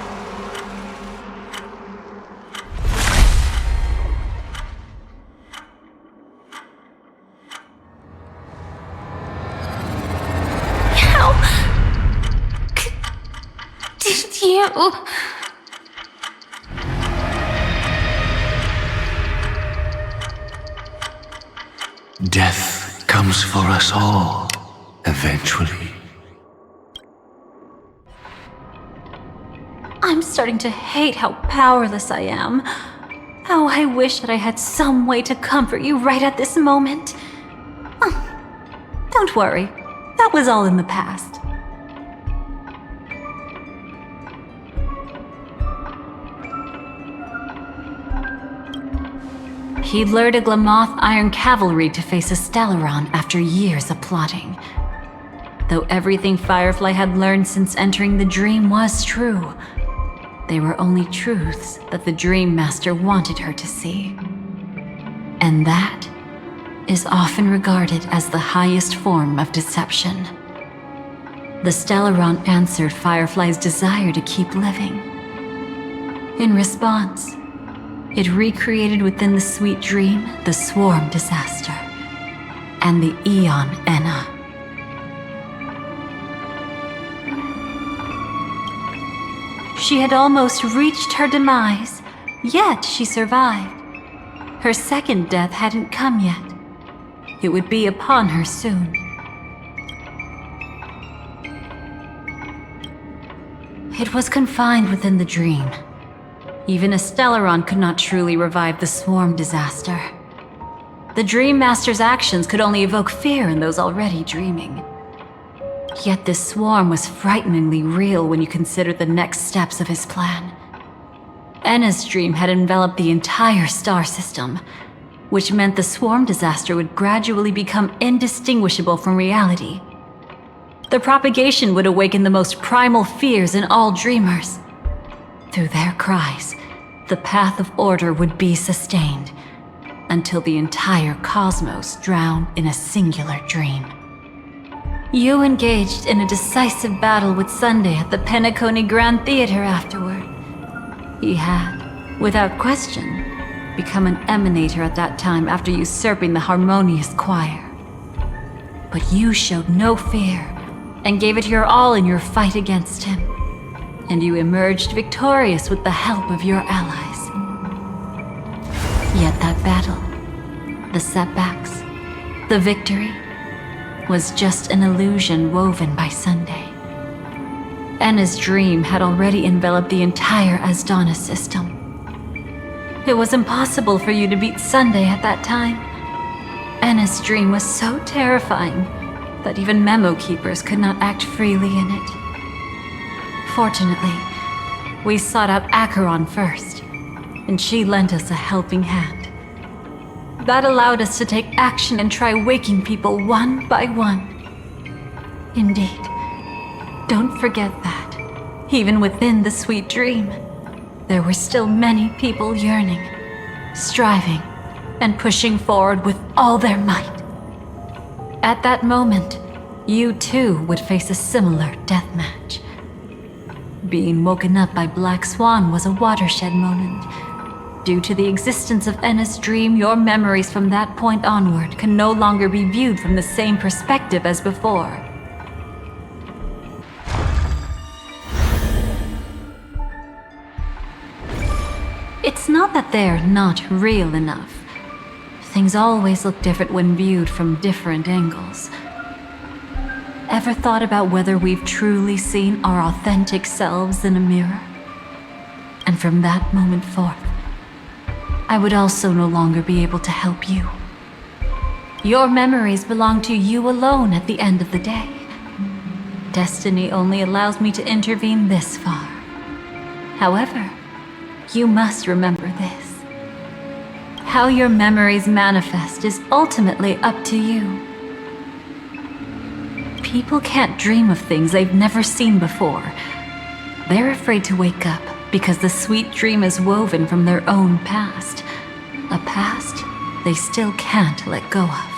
Did you... Death comes for us all, eventually. I'm starting to hate how powerless I am. Oh, I wish that I had some way to comfort you right at this moment. Oh, don't worry, that was all in the past. He lured a Glamoth Iron Cavalry to face a Stellaron after years of plotting. Though everything Firefly had learned since entering the dream was true, they were only truths that the Dream Master wanted her to see. And that is often regarded as the highest form of deception. The Stellaron answered Firefly's desire to keep living. In response, it recreated within the sweet dream the Swarm disaster and the Eon Enna. She had almost reached her demise, yet she survived. Her second death hadn't come yet. It would be upon her soon. It was confined within the dream. Even a Stellaron could not truly revive the Swarm disaster. The Dream Master's actions could only evoke fear in those already dreaming. Yet this Swarm was frighteningly real when you consider the next steps of his plan. Enna's dream had enveloped the entire star system, which meant the Swarm disaster would gradually become indistinguishable from reality. The propagation would awaken the most primal fears in all dreamers. Through their cries, the path of order would be sustained, until the entire cosmos drowned in a singular dream. You engaged in a decisive battle with Sunday at the Penacony Grand Theater afterward. He had, without question, become an emanator at that time after usurping the harmonious choir. But you showed no fear, and gave it your all in your fight against him. And you emerged victorious with the help of your allies. Yet that battle, the setbacks, the victory, was just an illusion woven by Sunday. Enna's dream had already enveloped the entire Asdana system. It was impossible for you to beat Sunday at that time. Enna's dream was so terrifying that even memo keepers could not act freely in it. Fortunately, we sought out Acheron first, and she lent us a helping hand. That allowed us to take action and try waking people one by one. Indeed, don't forget that, even within the sweet dream, there were still many people yearning, striving, and pushing forward with all their might. At that moment, you too would face a similar deathmatch. Being woken up by Black Swan was a watershed moment. Due to the existence of Enna's dream, your memories from that point onward can no longer be viewed from the same perspective as before. It's not that they're not real enough. Things always look different when viewed from different angles. Ever thought about whether we've truly seen our authentic selves in a mirror? And from that moment forth, I would also no longer be able to help you. Your memories belong to you alone at the end of the day. Destiny only allows me to intervene this far. However, you must remember this. How your memories manifest is ultimately up to you. People can't dream of things they've never seen before. They're afraid to wake up because the sweet dream is woven from their own past. A past they still can't let go of.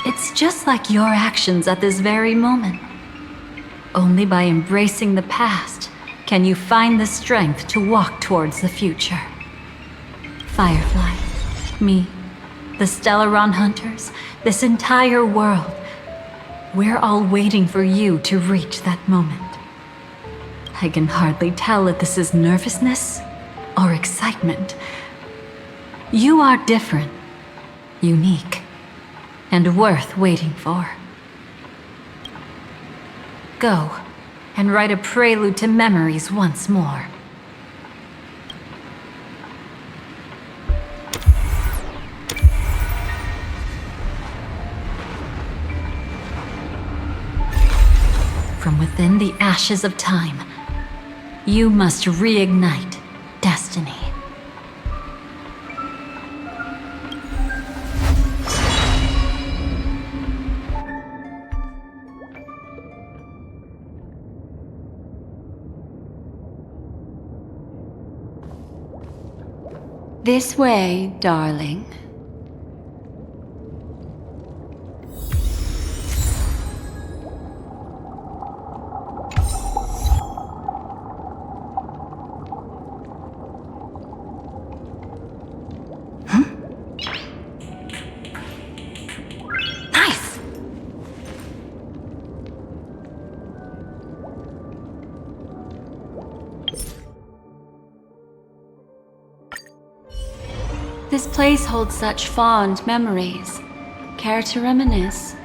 It's just like your actions at this very moment. Only by embracing the past can you find the strength to walk towards the future. Firefly, me, the Stellaron Hunters, this entire world, we're all waiting for you to reach that moment. I can hardly tell if this is nervousness or excitement. You are different, unique, and worth waiting for. Go and write a prelude to memories once more. From within the ashes of time, you must reignite destiny. This way, darling. Nice! This place holds such fond memories. Care to reminisce?